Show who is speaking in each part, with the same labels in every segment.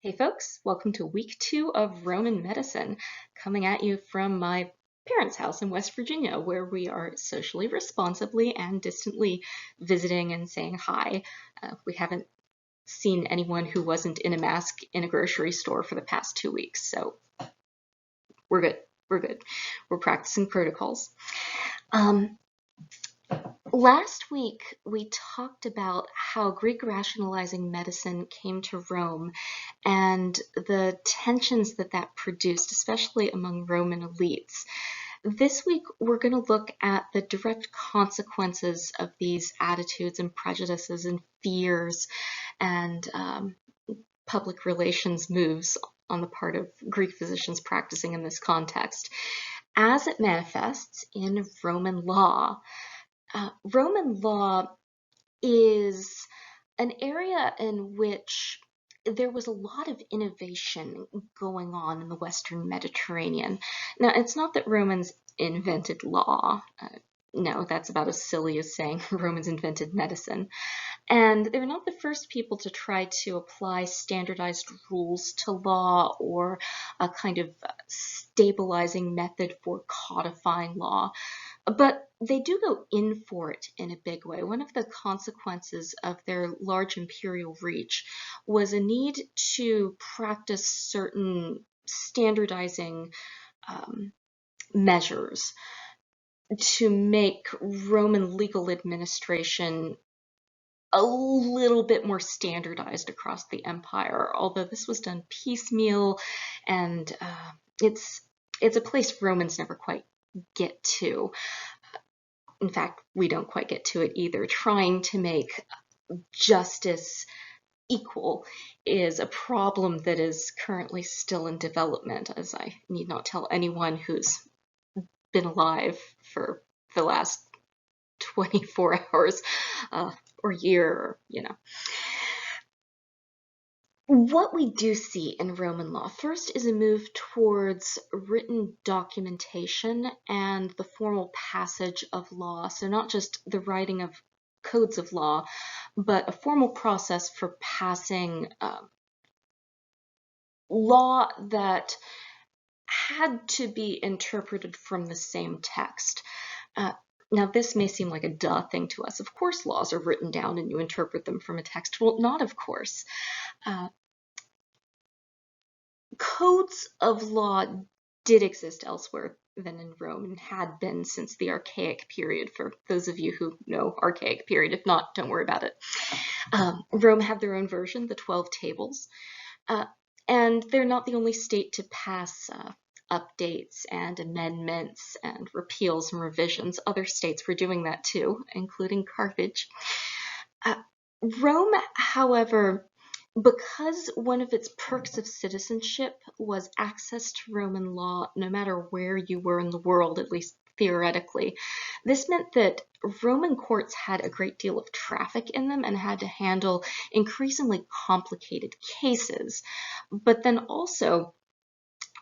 Speaker 1: Hey folks, welcome to week 2 of Roman medicine, coming at you from my parents' house in West Virginia, where we are socially responsibly and distantly visiting and saying hi. We haven't seen anyone who wasn't in a mask in a grocery store for the past 2 weeks, so we're good. We're good. We're practicing protocols. Last week, we talked about how Greek rationalizing medicine came to Rome and the tensions that produced, especially among Roman elites. This week, we're going to look at the direct consequences of these attitudes and prejudices and fears and public relations moves on the part of Greek physicians practicing in this context, as it manifests in Roman law. Roman law is an area in which there was a lot of innovation going on in the Western Mediterranean. Now, it's not that Romans invented law. No, that's about as silly as saying Romans invented medicine. And they were not the first people to try to apply standardized rules to law or a kind of stabilizing method for codifying law. But they do go in for it in a big way. One of the consequences of their large imperial reach was a need to practice certain standardizing measures to make Roman legal administration a little bit more standardized across the empire, although this was done piecemeal, and it's a place Romans never quite get to. In fact, we don't quite get to it either. Trying to make justice equal is a problem that is currently still in development, as I need not tell anyone who's been alive for the last 24 hours or year, What we do see in Roman law first is a move towards written documentation and the formal passage of law. So not just the writing of codes of law, but a formal process for passing law that had to be interpreted from the same text. Now, this may seem like a duh thing to us. Of course, laws are written down and you interpret them from a text. Well, not of course. Codes of law did exist elsewhere than in Rome and had been since the Archaic period, for those of you who know Archaic period. If not, don't worry about it. Rome had their own version, the 12 Tables, and they're not the only state to pass updates and amendments and repeals and revisions. Other states were doing that too, including Carthage. Rome, however, because one of its perks of citizenship was access to Roman law no matter where you were in the world, at least theoretically, this meant that Roman courts had a great deal of traffic in them and had to handle increasingly complicated cases. But then also,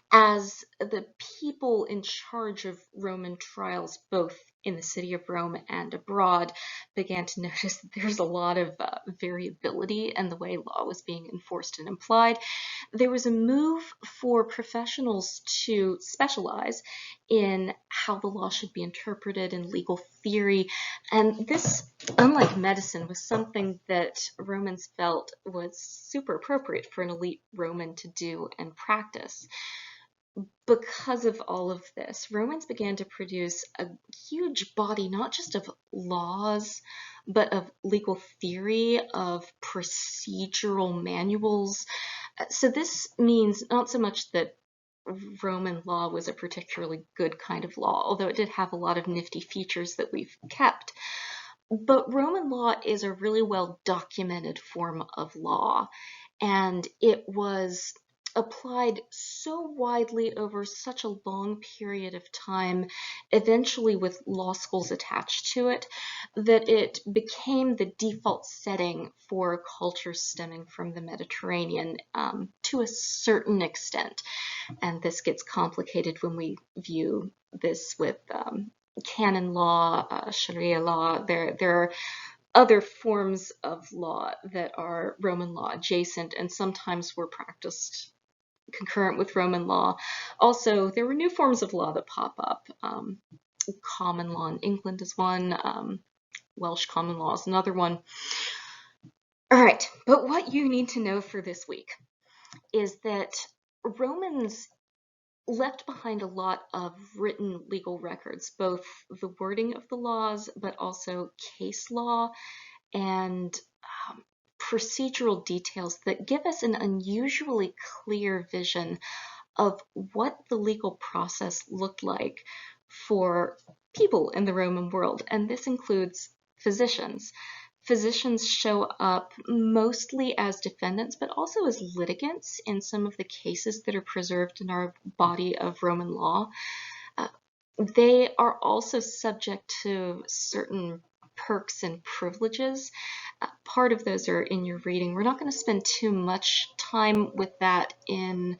Speaker 1: as the people in charge of Roman trials, both in the city of Rome and abroad, began to notice that there's a lot of variability in the way law was being enforced and applied, there was a move for professionals to specialize in how the law should be interpreted in legal theory. And this, unlike medicine, was something that Romans felt was super appropriate for an elite Roman to do and practice. Because of all of this, Romans began to produce a huge body, not just of laws, but of legal theory, of procedural manuals. So this means not so much that Roman law was a particularly good kind of law, although it did have a lot of nifty features that we've kept. But Roman law is a really well documented form of law, and it was applied so widely over such a long period of time, eventually with law schools attached to it, that it became the default setting for culture stemming from the Mediterranean to a certain extent. And this gets complicated when we view this with canon law, Sharia law. There are other forms of law that are Roman law adjacent and sometimes were practiced concurrent with Roman law. Also, there were new forms of law that pop up. Common law in England is one. Welsh common law is another one. All right, but what you need to know for this week is that Romans left behind a lot of written legal records, both the wording of the laws, but also case law and procedural details that give us an unusually clear vision of what the legal process looked like for people in the Roman world. And this includes physicians. Physicians show up mostly as defendants, but also as litigants in some of the cases that are preserved in our body of Roman law. They are also subject to certain perks and privileges. Part of those are in your reading. We're not going to spend too much time with that in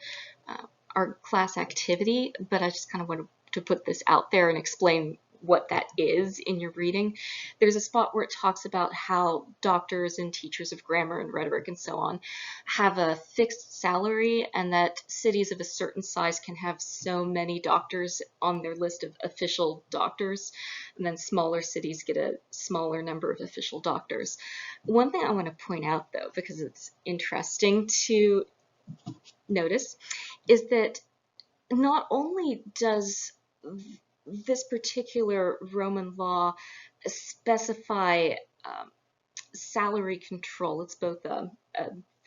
Speaker 1: our class activity, but I just kind of wanted to put this out there and explain what that is in your reading. There's a spot where it talks about how doctors and teachers of grammar and rhetoric and so on have a fixed salary, and that cities of a certain size can have so many doctors on their list of official doctors, and then smaller cities get a smaller number of official doctors. One thing I want to point out, though, because it's interesting to notice, is that not only does this particular Roman law specify salary control, it's both a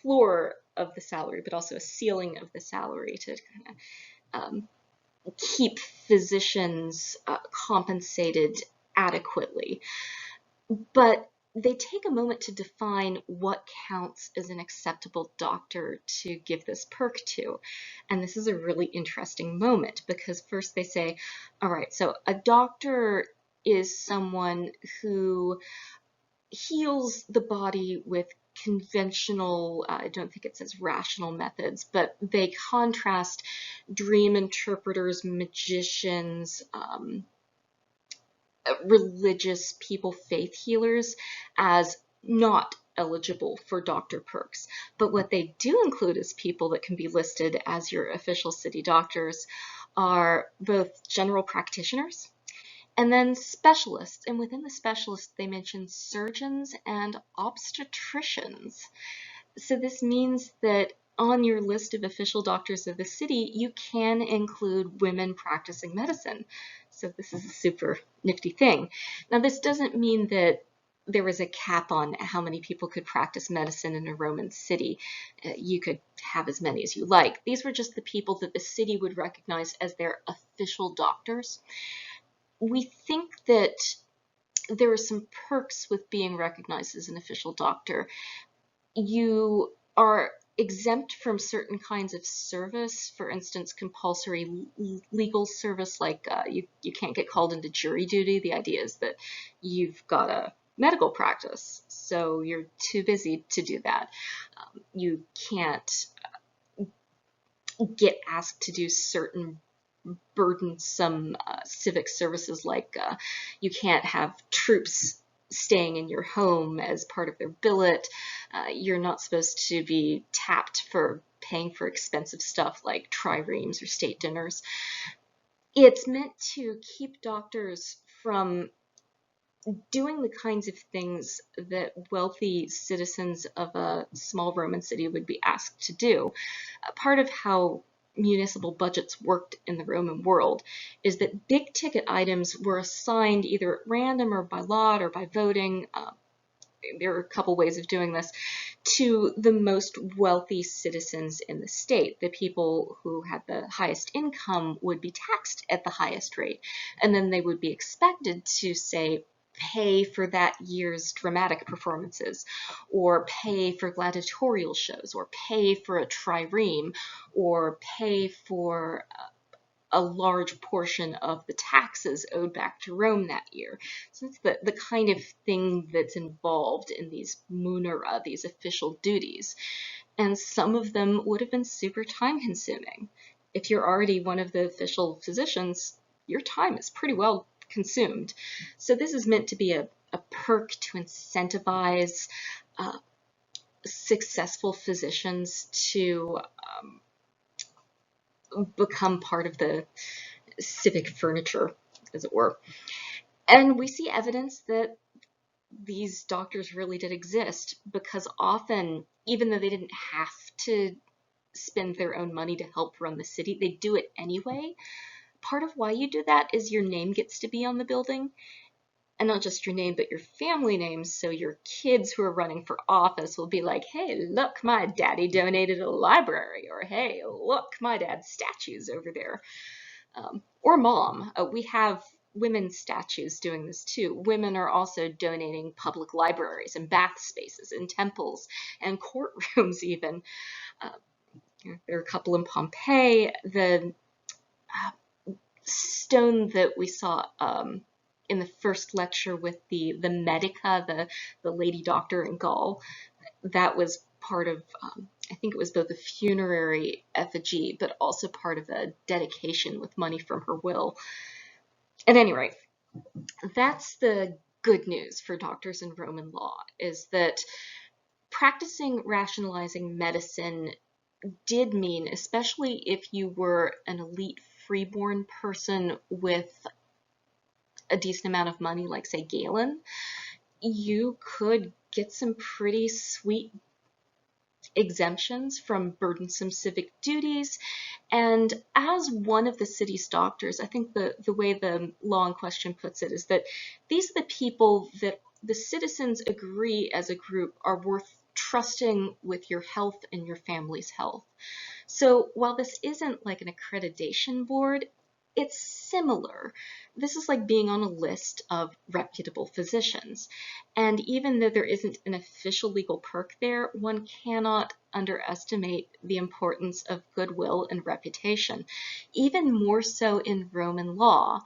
Speaker 1: floor of the salary, but also a ceiling of the salary to kind of keep physicians compensated adequately. But they take a moment to define what counts as an acceptable doctor to give this perk to. And this is a really interesting moment because first they say, all right, so a doctor is someone who heals the body with conventional, I don't think it says rational methods, but they contrast dream interpreters, magicians, religious people, faith healers, as not eligible for doctor perks. But what they do include as people that can be listed as your official city doctors are both general practitioners and then specialists. And within the specialists, they mention surgeons and obstetricians. So this means that on your list of official doctors of the city, you can include women practicing medicine. So this is a super nifty thing. Now, this doesn't mean that there was a cap on how many people could practice medicine in a Roman city. You could have as many as you like. These were just the people that the city would recognize as their official doctors. We think that there are some perks with being recognized as an official doctor. You are exempt from certain kinds of service, for instance, compulsory legal service, like you can't get called into jury duty. The idea is that you've got a medical practice, so you're too busy to do that. You can't get asked to do certain burdensome civic services, like you can't have troops staying in your home as part of their billet. You're not supposed to be tapped for paying for expensive stuff like triremes or state dinners. It's meant to keep doctors from doing the kinds of things that wealthy citizens of a small Roman city would be asked to do. Part of how municipal budgets worked in the Roman world is that big ticket items were assigned either at random or by lot or by voting. There are a couple ways of doing this, to the most wealthy citizens in the state. The people who had the highest income would be taxed at the highest rate, and then they would be expected to, say, pay for that year's dramatic performances, or pay for gladiatorial shows, or pay for a trireme, or pay for a large portion of the taxes owed back to Rome that year. So that's the kind of thing that's involved in these munera, these official duties. And some of them would have been super time consuming. If you're already one of the official physicians, your time is pretty well consumed. So this is meant to be a a perk to incentivize successful physicians to become part of the civic furniture, as it were. And we see evidence that these doctors really did exist, because often, even though they didn't have to spend their own money to help run the city, they do it anyway. Part of why you do that is your name gets to be on the building, and not just your name, but your family name. So your kids who are running for office will be like, hey, look, my daddy donated a library, or hey, look, my dad's statue's over there. Or mom. We have women's statues doing this too. Women are also donating public libraries and bath spaces and temples and courtrooms even. There are a couple in Pompeii. The stone that we saw in the first lecture with the Medica, the lady doctor in Gaul, that was part of, I think it was both a funerary effigy, but also part of a dedication with money from her will. At any rate, that's the good news for doctors in Roman law, is that practicing rationalizing medicine did mean, especially if you were an elite freeborn person with a decent amount of money, like say Galen, you could get some pretty sweet exemptions from burdensome civic duties. And as one of the city's doctors, I think the way the law in question puts it is that these are the people that the citizens agree as a group are worth trusting with your health and your family's health. So while this isn't like an accreditation board, it's similar. This is like being on a list of reputable physicians. And even though there isn't an official legal perk there, one cannot underestimate the importance of goodwill and reputation, even more so in Roman law,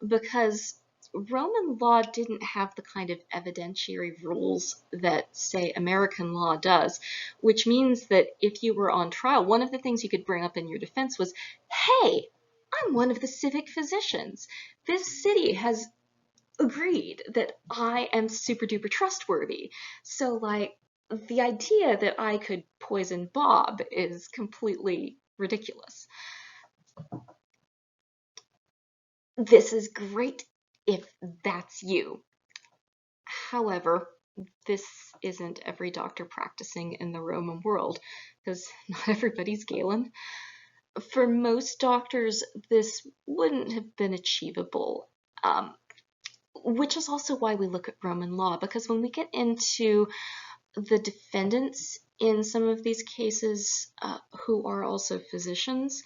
Speaker 1: because Roman law didn't have the kind of evidentiary rules that, say, American law does, which means that if you were on trial, one of the things you could bring up in your defense was, hey, I'm one of the civic physicians. This city has agreed that I am super duper trustworthy. So, like, the idea that I could poison Bob is completely ridiculous. This is great if that's you. However, this isn't every doctor practicing in the Roman world, because not everybody's Galen. For most doctors, this wouldn't have been achievable, which is also why we look at Roman law, because when we get into the defendants in some of these cases who are also physicians,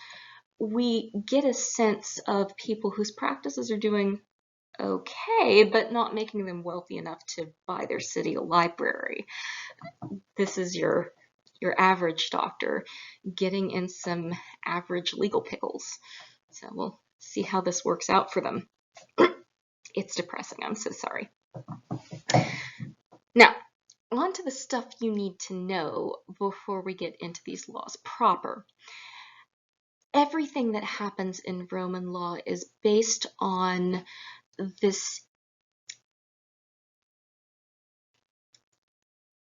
Speaker 1: we get a sense of people whose practices are doing okay, but not making them wealthy enough to buy their city a library. This is your average doctor getting in some average legal pickles. So we'll see how this works out for them. It's depressing. I'm so sorry. Now, on to the stuff you need to know before we get into these laws proper. Everything that happens in Roman law is based on this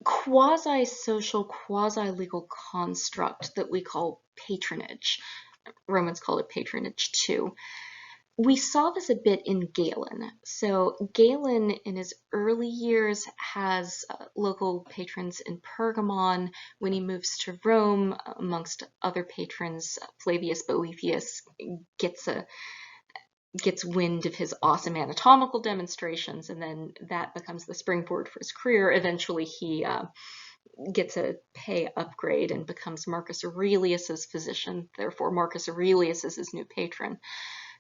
Speaker 1: quasi-social, quasi-legal construct that we call patronage. Romans call it patronage too. We saw this a bit in Galen. So Galen, in his early years, has local patrons in Pergamon. When he moves to Rome, amongst other patrons, Flavius Boethius gets wind of his awesome anatomical demonstrations, and then that becomes the springboard for his career. Eventually, he gets a pay upgrade and becomes Marcus Aurelius's physician. Therefore, Marcus Aurelius is his new patron.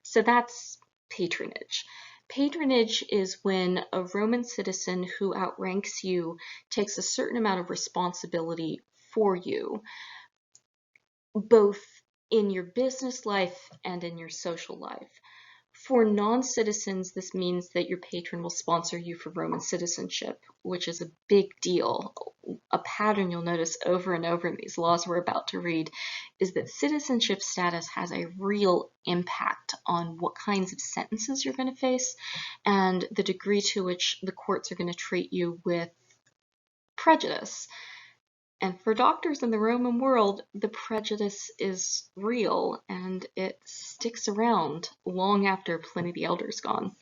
Speaker 1: So that's patronage. Patronage is when a Roman citizen who outranks you takes a certain amount of responsibility for you, both in your business life and in your social life. For non-citizens, this means that your patron will sponsor you for Roman citizenship, which is a big deal. A pattern you'll notice over and over in these laws we're about to read is that citizenship status has a real impact on what kinds of sentences you're going to face and the degree to which the courts are going to treat you with prejudice. And for doctors in the Roman world, the prejudice is real and it sticks around long after Pliny the Elder's gone.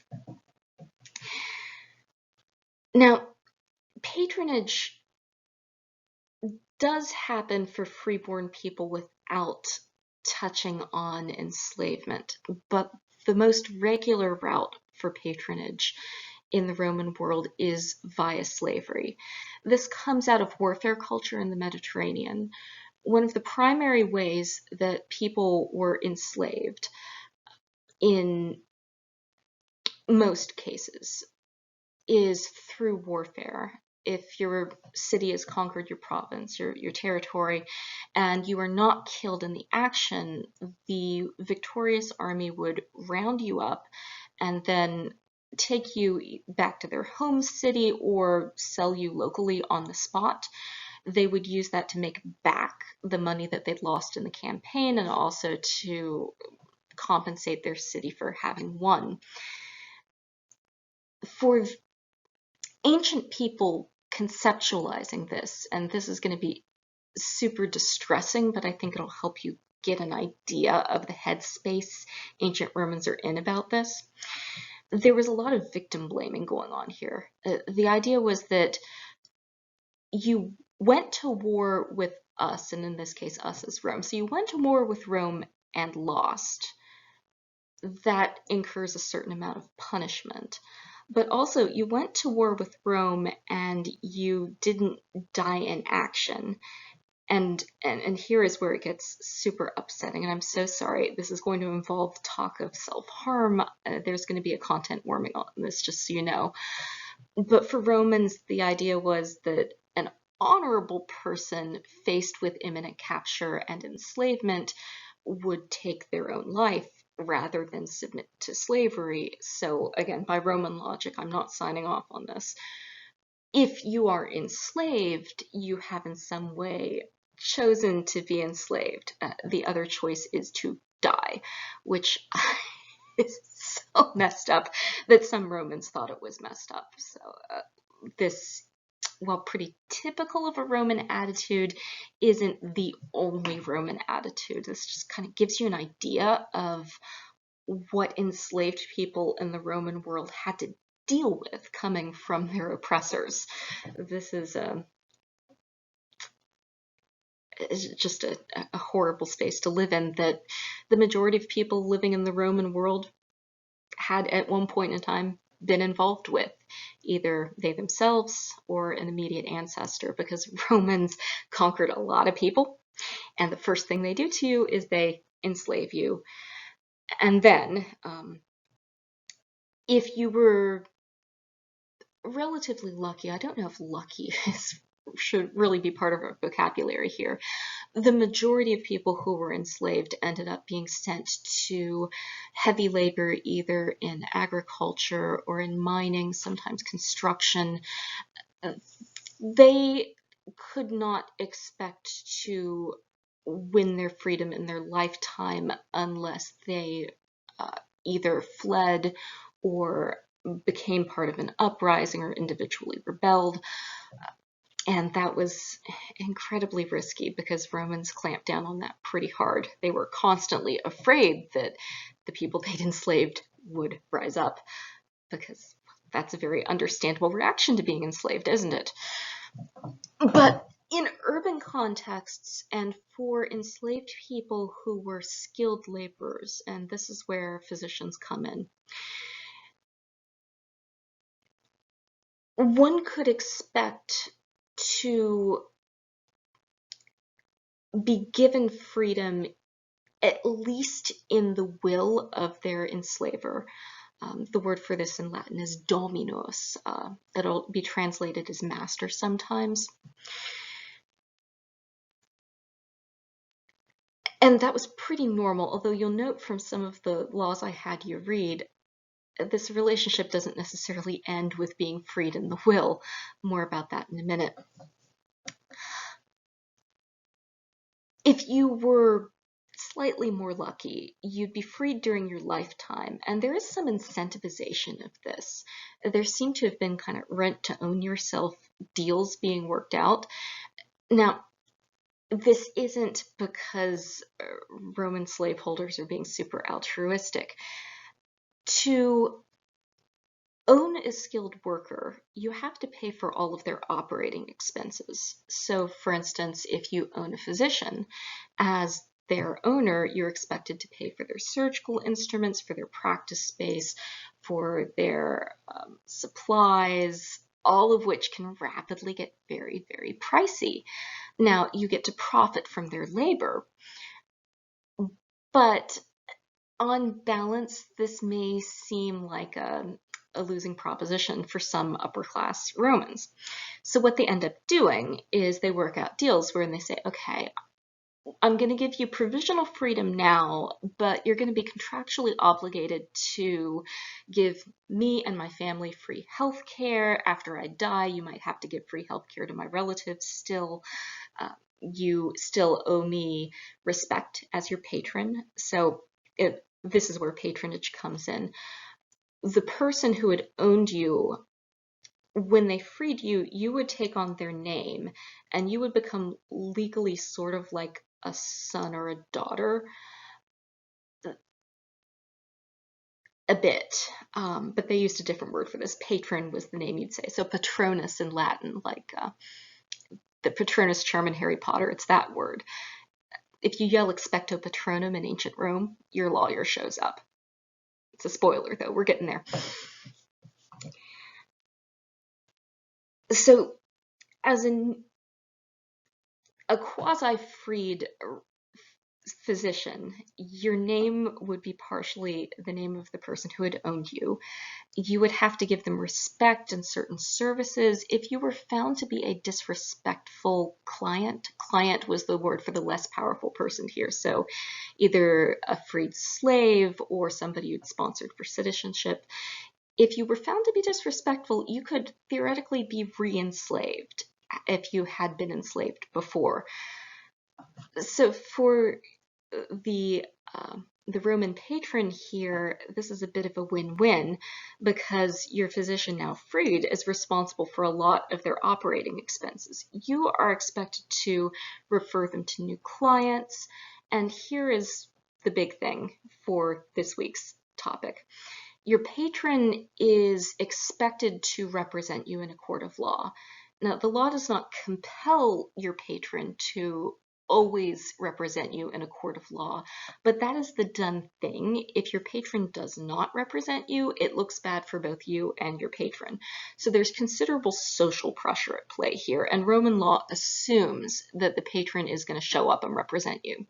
Speaker 1: Now, patronage does happen for freeborn people without touching on enslavement, but the most regular route for patronage in the Roman world is via slavery. This comes out of warfare culture in the Mediterranean. One of the primary ways that people were enslaved in most cases is through warfare. If your city has conquered your province, your territory, and you are not killed in the action, the victorious army would round you up and then take you back to their home city or sell you locally on the spot. They would use that to make back the money that they'd lost in the campaign and also to compensate their city for having won. For ancient people conceptualizing this, and this is going to be super distressing, but I think it'll help you get an idea of the headspace ancient Romans are in about this. There was a lot of victim blaming going on here. The idea was that you went to war with us, and in this case, us as Rome. So you went to war with Rome and lost. That incurs a certain amount of punishment. But also, you went to war with Rome and you didn't die in action. And here is where it gets super upsetting, and I'm so sorry. This is going to involve talk of self-harm. There's going to be a content warning on this, just so you know. But for Romans, the idea was that an honorable person faced with imminent capture and enslavement would take their own life rather than submit to slavery. So again, by Roman logic, I'm not signing off on this. If you are enslaved, you have in some way chosen to be enslaved. The other choice is to die, which is so messed up that some Romans thought it was messed up. So this, while pretty typical of a Roman attitude, isn't the only Roman attitude. This just kind of gives you an idea of what enslaved people in the Roman world had to deal with coming from their oppressors. This is just a horrible space to live in that the majority of people living in the Roman world had at one point in time been involved with, either they themselves or an immediate ancestor, because Romans conquered a lot of people, and the first thing they do to you is they enslave you. And then, if you were relatively lucky, I don't know if lucky should really be part of our vocabulary here, the majority of people who were enslaved ended up being sent to heavy labor, either in agriculture or in mining, sometimes construction. They could not expect to win their freedom in their lifetime unless they either fled or became part of an uprising or individually rebelled. And that was incredibly risky because Romans clamped down on that pretty hard. They were constantly afraid that the people they'd enslaved would rise up, because that's a very understandable reaction to being enslaved, isn't it? But in urban contexts and for enslaved people who were skilled laborers, and this is where physicians come in, one could expect to be given freedom at least in the will of their enslaver. The word for this in Latin is dominus. It'll be translated as master sometimes. And that was pretty normal, although you'll note from some of the laws I had you read, this relationship doesn't necessarily end with being freed in the will. More about that in a minute. If you were slightly more lucky, you'd be freed during your lifetime, and there is some incentivization of this. There seem to have been kind of rent to own yourself deals being worked out. Now, this isn't because Roman slaveholders are being super altruistic. To own a skilled worker, you have to pay for all of their operating expenses. So, for instance, if you own a physician, as their owner, you're expected to pay for their surgical instruments, for their practice space, for their supplies, all of which can rapidly get very, very pricey. Now, you get to profit from their labor, but on balance, this may seem like a losing proposition for some upper class Romans. So what they end up doing is they work out deals wherein they say, okay, I'm going to give you provisional freedom now, but you're going to be contractually obligated to give me and my family free health care. After I die, you might have to give free health care to my relatives still. You still owe me respect as your patron. So this is where patronage comes in. The person who had owned you, when they freed you, you would take on their name and you would become legally sort of like a son or a daughter, a bit, but they used a different word for this. Patron was the name you'd say. So patronus in Latin, like the Patronus charm in Harry Potter, it's that word. If you yell expecto patronum in ancient Rome, your lawyer shows up. It's a spoiler, though. We're getting there. So, as a quasi-freed physician, your name would be partially the name of the person who had owned you. You would have to give them respect and certain services. If you were found to be a disrespectful client was the word for the less powerful person here. So either a freed slave or somebody who'd sponsored for citizenship. If you were found to be disrespectful, you could theoretically be re-enslaved if you had been enslaved before. So for the Roman patron here, this is a bit of a win-win because your physician, now freed, is responsible for a lot of their operating expenses. You are expected to refer them to new clients, and here is the big thing for this week's topic. Your patron is expected to represent you in a court of law. Now, the law does not compel your patron to always represent you in a court of law, but that is the done thing. If your patron does not represent you, it looks bad for both you and your patron. So there's considerable social pressure at play here, and Roman law assumes that the patron is going to show up and represent you.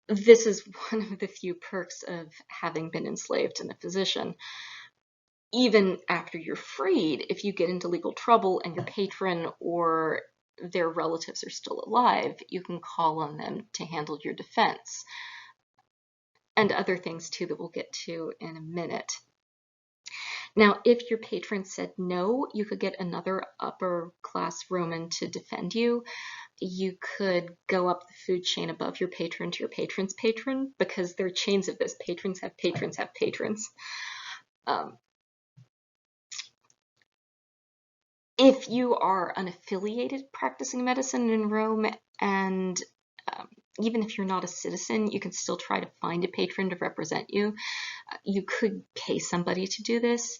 Speaker 1: This is one of the few perks of having been enslaved and a physician. Even after you're freed, if you get into legal trouble and your patron or their relatives are still alive, you can call on them to handle your defense. And other things too that we'll get to in a minute. Now, if your patron said no, you could get another upper class Roman to defend you. You could go up the food chain above your patron to your patron's patron, because there are chains of this. Patrons have patrons have patrons. If you are unaffiliated practicing medicine in Rome, and even if you're not a citizen, you can still try to find a patron to represent you. You could pay somebody to do this.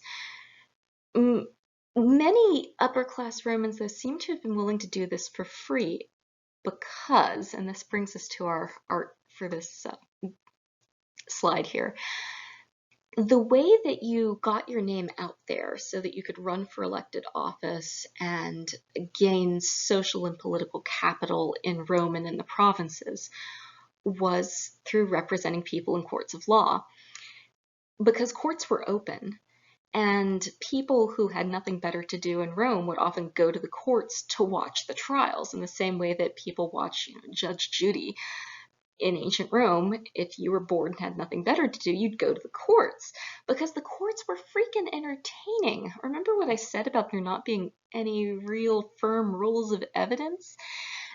Speaker 1: Many upper class Romans, though, seem to have been willing to do this for free because, and this brings us to our art for this slide here, the way that you got your name out there so that you could run for elected office and gain social and political capital in Rome and in the provinces was through representing people in courts of law. Because courts were open, and people who had nothing better to do in Rome would often go to the courts to watch the trials in the same way that people watch Judge Judy. In ancient Rome, if you were bored and had nothing better to do, you'd go to the courts because the courts were freaking entertaining. Remember what I said about there not being any real firm rules of evidence?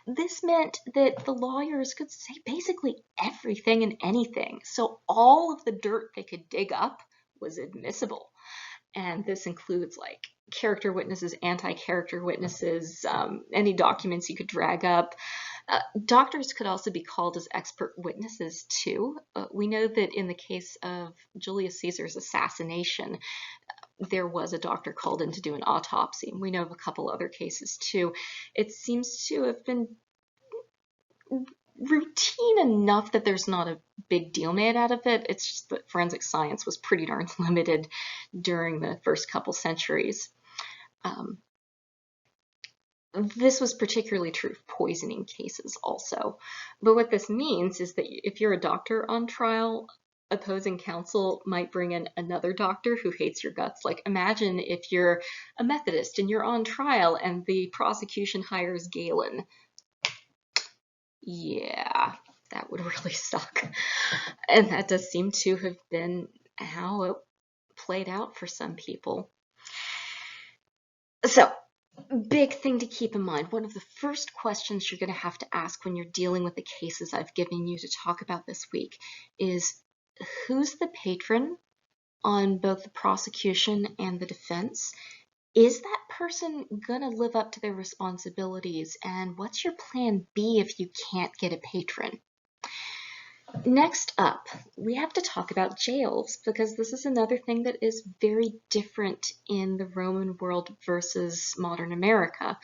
Speaker 1: This meant that the lawyers could say basically everything and anything, so all of the dirt they could dig up was admissible. And this includes like character witnesses, anti-character witnesses, any documents you could drag up. Doctors could also be called as expert witnesses too. We know that in the case of Julius Caesar's assassination, there was a doctor called in to do an autopsy. We know of a couple other cases too. It seems to have been routine enough that there's not a big deal made out of it. It's just that forensic science was pretty darn limited during the first couple centuries. This was particularly true of poisoning cases also. But what this means is that if you're a doctor on trial, opposing counsel might bring in another doctor who hates your guts. Like imagine if you're a Methodist and you're on trial and the prosecution hires Galen. Yeah, that would really suck. And that does seem to have been how it played out for some people. So, big thing to keep in mind. One of the first questions you're going to have to ask when you're dealing with the cases I've given you to talk about this week is, who's the patron on both the prosecution and the defense? Is that person going to live up to their responsibilities? And what's your plan B if you can't get a patron? Next up, we have to talk about jails, because this is another thing that is very different in the Roman world versus modern America.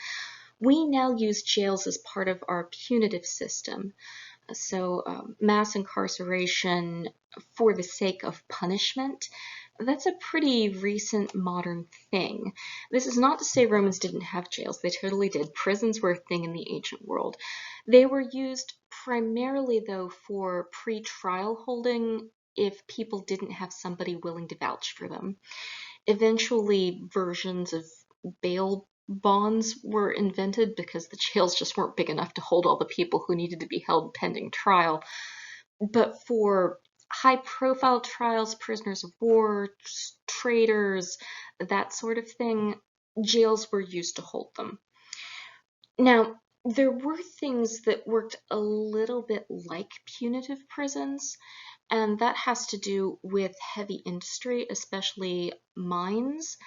Speaker 1: We now use jails as part of our punitive system. So mass incarceration for the sake of punishment, that's a pretty recent modern thing. This is not to say Romans didn't have jails. They totally did. Prisons were a thing in the ancient world. They were used primarily, though, for pre-trial holding if people didn't have somebody willing to vouch for them. Eventually, versions of bail bonds were invented because the jails just weren't big enough to hold all the people who needed to be held pending trial. But for high-profile trials, prisoners of war, traitors, that sort of thing, jails were used to hold them. Now, there were things that worked a little bit like punitive prisons, and that has to do with heavy industry, especially mines.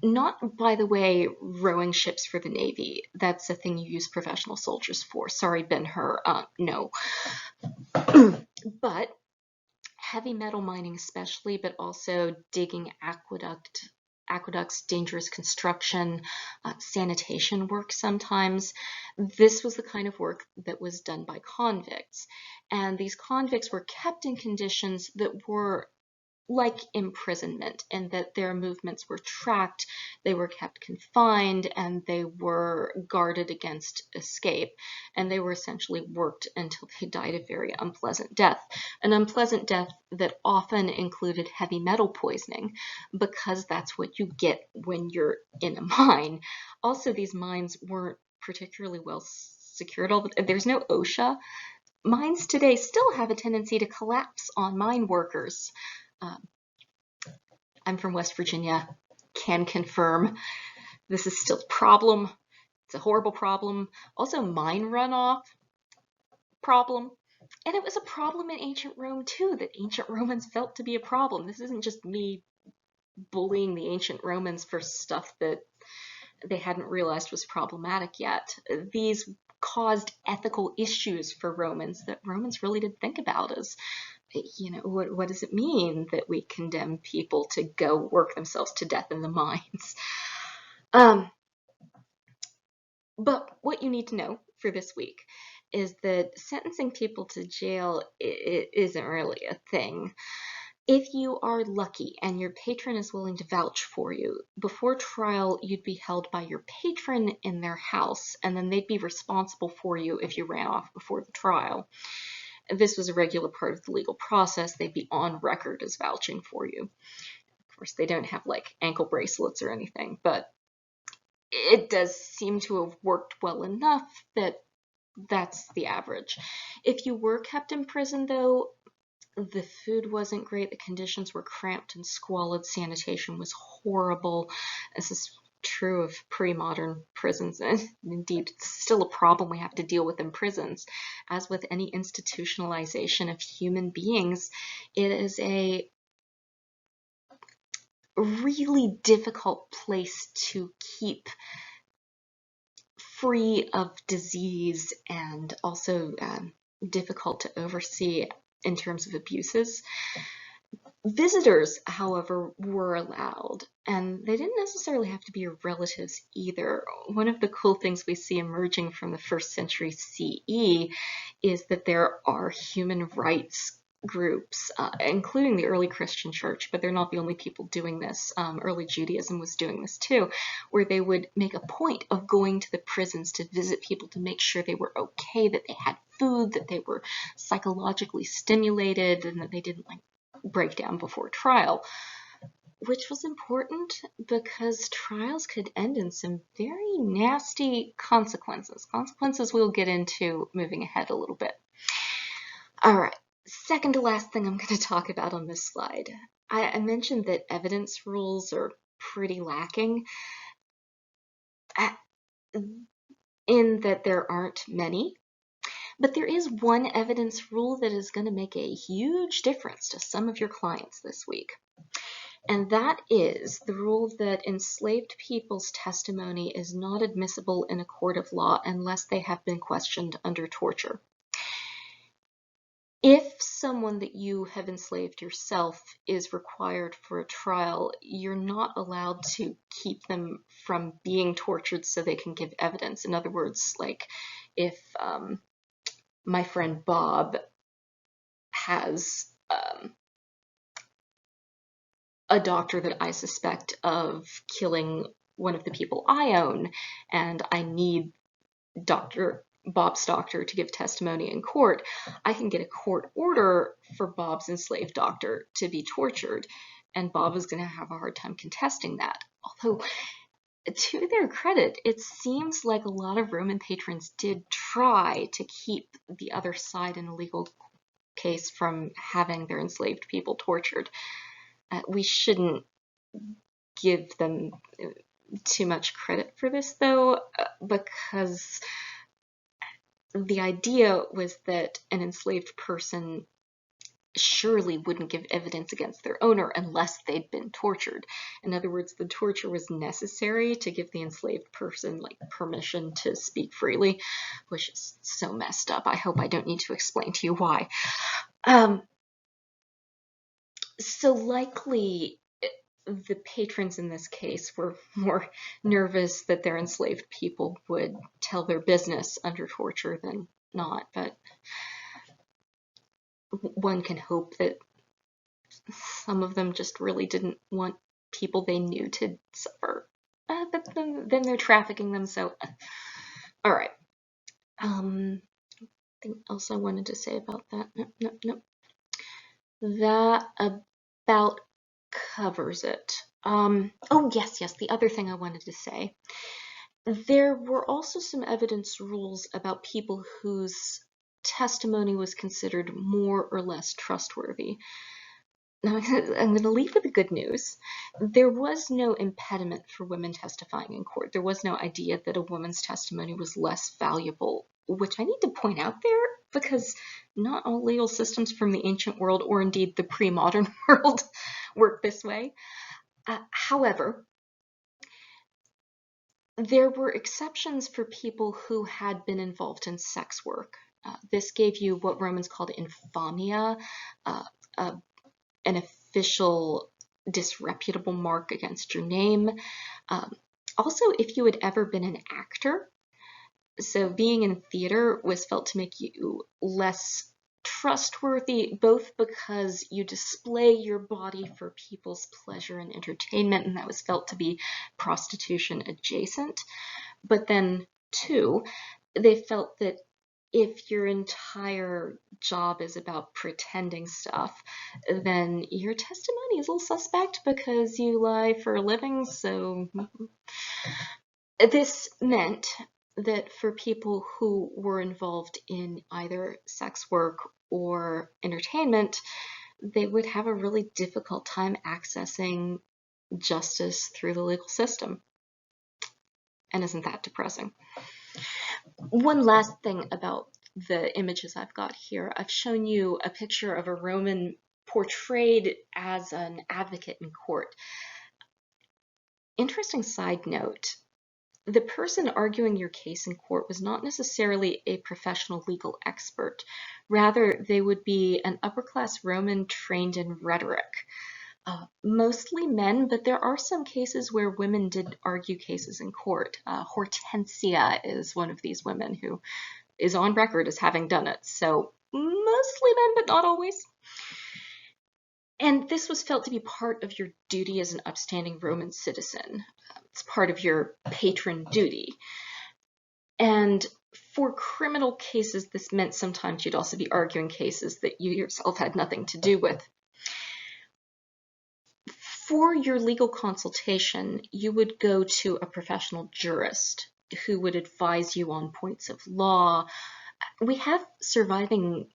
Speaker 1: Not, by the way, rowing ships for the Navy. That's a thing you use professional soldiers for. Sorry, Ben-Hur, no. But heavy metal mining especially, but also digging aqueducts, dangerous construction, sanitation work sometimes. This was the kind of work that was done by convicts. And these convicts were kept in conditions that were like imprisonment, in that their movements were tracked, they were kept confined, and they were guarded against escape. And they were essentially worked until they died a very unpleasant death. An unpleasant death that often included heavy metal poisoning, because that's what you get when you're in a mine. Also, these mines weren't particularly well secured. There's no OSHA. Mines today still have a tendency to collapse on mine workers. I'm from West Virginia, can confirm this is still a problem. It's a horrible problem. Also, mine runoff, problem. And it was a problem in ancient Rome too, that ancient Romans felt to be a problem. This isn't just me bullying the ancient Romans for stuff that they hadn't realized was problematic yet. These caused ethical issues for Romans that Romans really did think about as, you know, what does it mean that we condemn people to go work themselves to death in the mines? But what you need to know for this week is that sentencing people to jail isn't really a thing. If you are lucky and your patron is willing to vouch for you, before trial you'd be held by your patron in their house, and then they'd be responsible for you if you ran off before the trial. This was a regular part of the legal process. They'd be on record as vouching for you. Of course, they don't have like ankle bracelets or anything, but it does seem to have worked well enough that that's the average. If you were kept in prison, though, the food wasn't great. The conditions were cramped and squalid. Sanitation was horrible. This is true of pre-modern prisons, and indeed it's still a problem we have to deal with in prisons. As with any institutionalization of human beings, it is a really difficult place to keep free of disease, and also difficult to oversee in terms of abuses. Visitors, however, were allowed, and they didn't necessarily have to be your relatives either. One of the cool things we see emerging from the 1st century CE is that there are human rights groups, including the early Christian church, but they're not the only people doing this. Early Judaism was doing this too, where they would make a point of going to the prisons to visit people to make sure they were okay, that they had food, that they were psychologically stimulated, and that they didn't break down before trial, which was important because trials could end in some very nasty consequences. Consequences we'll get into moving ahead a little bit. All right, second to last thing I'm going to talk about on this slide. I mentioned that evidence rules are pretty lacking, in that there aren't many. But there is one evidence rule that is going to make a huge difference to some of your clients this week. And that is the rule that enslaved people's testimony is not admissible in a court of law unless they have been questioned under torture. If someone that you have enslaved yourself is required for a trial, you're not allowed to keep them from being tortured so they can give evidence. In other words, like if my friend Bob has a doctor that I suspect of killing one of the people I own, and I need Bob's doctor to give testimony in court, I can get a court order for Bob's enslaved doctor to be tortured, and Bob is going to have a hard time contesting that. Although, to their credit, it seems like a lot of Roman patrons did try to keep the other side in a legal case from having their enslaved people tortured. We shouldn't give them too much credit for this, though, because the idea was that an enslaved person surely wouldn't give evidence against their owner unless they'd been tortured. In other words, the torture was necessary to give the enslaved person permission to speak freely, which is so messed up. I hope I don't need to explain to you why. So likely the patrons in this case were more nervous that their enslaved people would tell their business under torture than not, but one can hope that some of them just really didn't want people they knew to suffer. But then they're trafficking them, so... All right. Anything else I wanted to say about that? Nope. That about covers it. Oh, yes, the other thing I wanted to say. There were also some evidence rules about people whose testimony was considered more or less trustworthy. Now, I'm going to leave with the good news. There was no impediment for women testifying in court. There was no idea that a woman's testimony was less valuable, which I need to point out there because not all legal systems from the ancient world, or indeed the pre-modern world, work this way. However, there were exceptions for people who had been involved in sex work. This gave you what Romans called infamia, an official disreputable mark against your name. Also, if you had ever been an actor, so being in theater was felt to make you less trustworthy, both because you display your body for people's pleasure and entertainment, and that was felt to be prostitution adjacent. But then, too, they felt that if your entire job is about pretending stuff, then your testimony is a little suspect because you lie for a living. So this meant that for people who were involved in either sex work or entertainment, they would have a really difficult time accessing justice through the legal system. And isn't that depressing? One last thing about the images I've got here. I've shown you a picture of a Roman portrayed as an advocate in court. Interesting side note, the person arguing your case in court was not necessarily a professional legal expert. Rather, they would be an upper-class Roman trained in rhetoric. Mostly men, but there are some cases where women did argue cases in court. Hortensia is one of these women who is on record as having done it. So mostly men, but not always. And this was felt to be part of your duty as an upstanding Roman citizen. It's part of your patron duty. And for criminal cases, this meant sometimes you'd also be arguing cases that you yourself had nothing to do with. For your legal consultation, you would go to a professional jurist who would advise you on points of law. We have surviving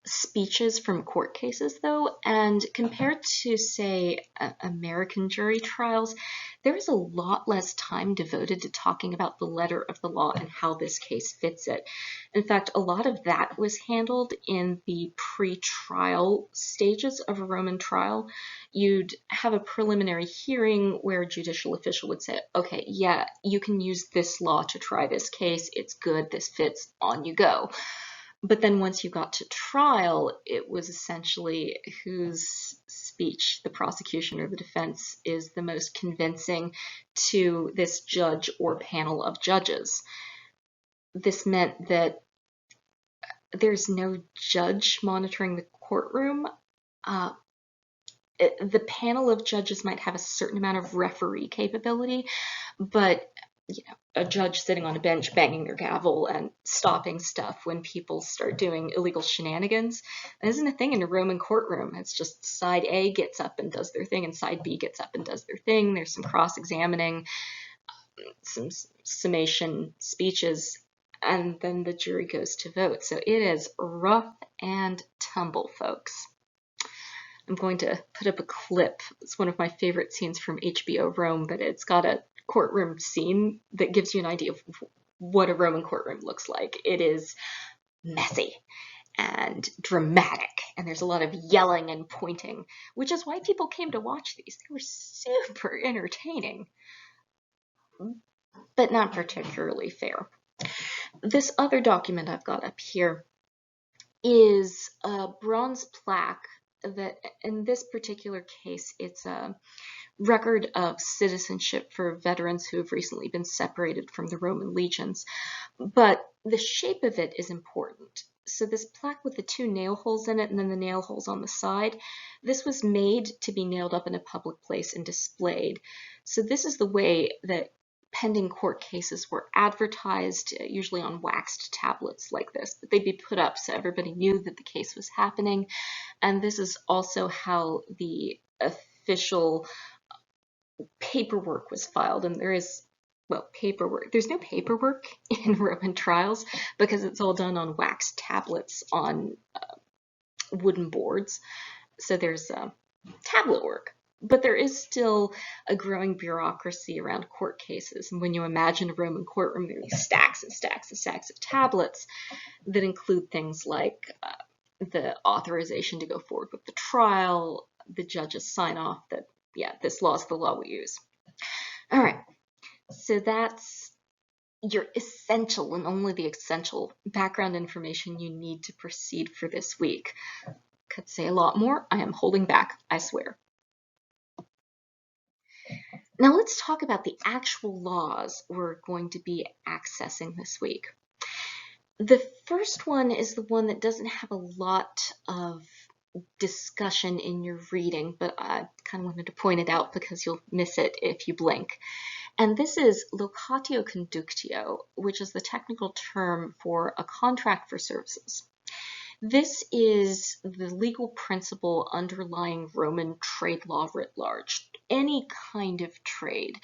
Speaker 1: speeches from court cases, though, and compared to, say, American jury trials, there is a lot less time devoted to talking about the letter of the law and how this case fits it. In fact, a lot of that was handled in the pre-trial stages of a Roman trial. You'd have a preliminary hearing where a judicial official would say, okay, yeah, you can use this law to try this case. It's good. This fits. On you go. But then once you got to trial, it was essentially whose speech, the prosecution or the defense, is the most convincing to this judge or panel of judges. This meant that there's no judge monitoring the courtroom. The panel of judges might have a certain amount of referee capability, but a judge sitting on a bench banging their gavel and stopping stuff when people start doing illegal shenanigans. That isn't a thing in a Roman courtroom. It's just side A gets up and does their thing, and side B gets up and does their thing. There's some cross-examining, some summation speeches, and then the jury goes to vote. So it is rough and tumble, folks. I'm going to put up a clip. It's one of my favorite scenes from HBO Rome, but it's got a courtroom scene that gives you an idea of what a Roman courtroom looks like. It is messy and dramatic, and there's a lot of yelling and pointing, which is why people came to watch these. They were super entertaining, but not particularly fair. This other document I've got up here is a bronze plaque that, in this particular case, it's a record of citizenship for veterans who have recently been separated from the Roman legions. But the shape of it is important. So this plaque with the two nail holes in it and then the nail holes on the side, this was made to be nailed up in a public place and displayed. So this is the way that pending court cases were advertised, usually on waxed tablets like this, but they'd be put up so everybody knew that the case was happening. And this is also how the official paperwork was filed. And there is, well, paperwork. There's no paperwork in Roman trials because it's all done on waxed tablets on wooden boards. So there's tablet work. But there is still a growing bureaucracy around court cases. And when you imagine a Roman courtroom, there are stacks and stacks and stacks of tablets that include things like the authorization to go forward with the trial, the judge's sign off that, yeah, this law is the law we use. All right, so that's your essential and only the essential background information you need to proceed for this week. Could say a lot more. I am holding back, I swear. Now let's talk about the actual laws we're going to be accessing this week. The first one is the one that doesn't have a lot of discussion in your reading, but I kind of wanted to point it out because you'll miss it if you blink. And this is locatio conductio, which is the technical term for a contract for services. This is the legal principle underlying Roman trade law writ large. Any kind of trade,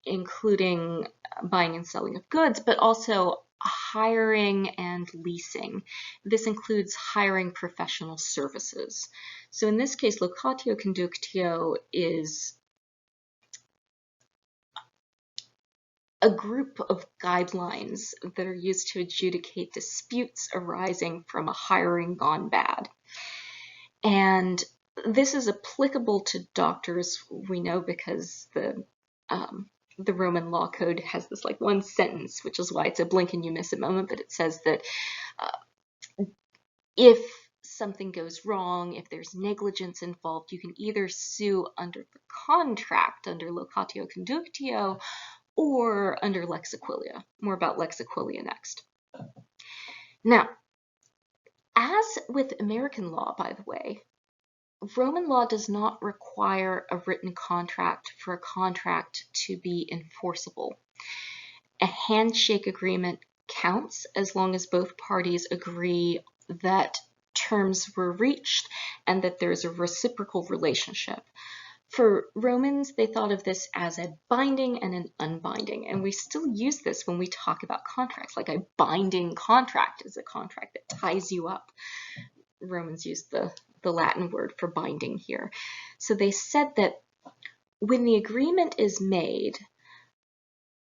Speaker 1: including buying and selling of goods, but also hiring and leasing. This includes hiring professional services. So in this case, locatio conductio is a group of guidelines that are used to adjudicate disputes arising from a hiring gone bad. And this is applicable to doctors, we know, because the Roman law code has this like one sentence, which is why it's a blink and you miss it moment, but it says that if something goes wrong, if there's negligence involved, you can either sue under the contract, under locatio conductio, or under lex aquilia. More about lex aquilia next. Now, as with American law, by the way, Roman law does not require a written contract for a contract to be enforceable. A handshake agreement counts as long as both parties agree that terms were reached and that there's a reciprocal relationship. For Romans, they thought of this as a binding and an unbinding, and we still use this when we talk about contracts, like a binding contract is a contract that ties you up. Romans used the Latin word for binding here. So they said that when the agreement is made,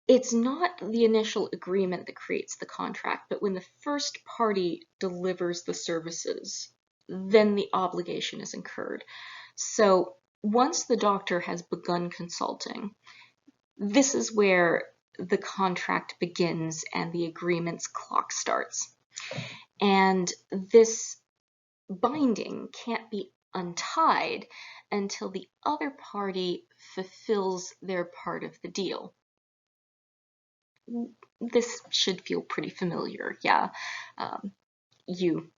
Speaker 1: it's not the initial agreement that creates the contract, but when the first party delivers the services, then the obligation is incurred. So once the doctor has begun consulting, this is where the contract begins and the agreement's clock starts. And this binding can't be untied until the other party fulfills their part of the deal. This should feel pretty familiar, yeah. You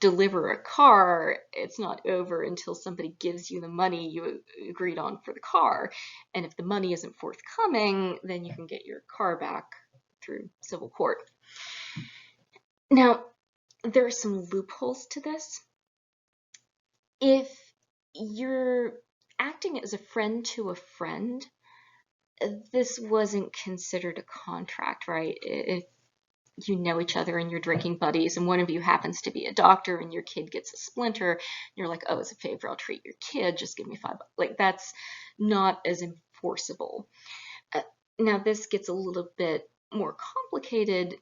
Speaker 1: deliver a car, it's not over until somebody gives you the money you agreed on for the car. And if the money isn't forthcoming, then you can get your car back through civil court. Now, there are some loopholes to this. If you're acting as a friend to a friend, this wasn't considered a contract, right? If you know each other and you're drinking buddies and one of you happens to be a doctor and your kid gets a splinter, and you're like, oh, as a favor, I'll treat your kid, just give me $5. Like, that's not as enforceable. Now, this gets a little bit more complicated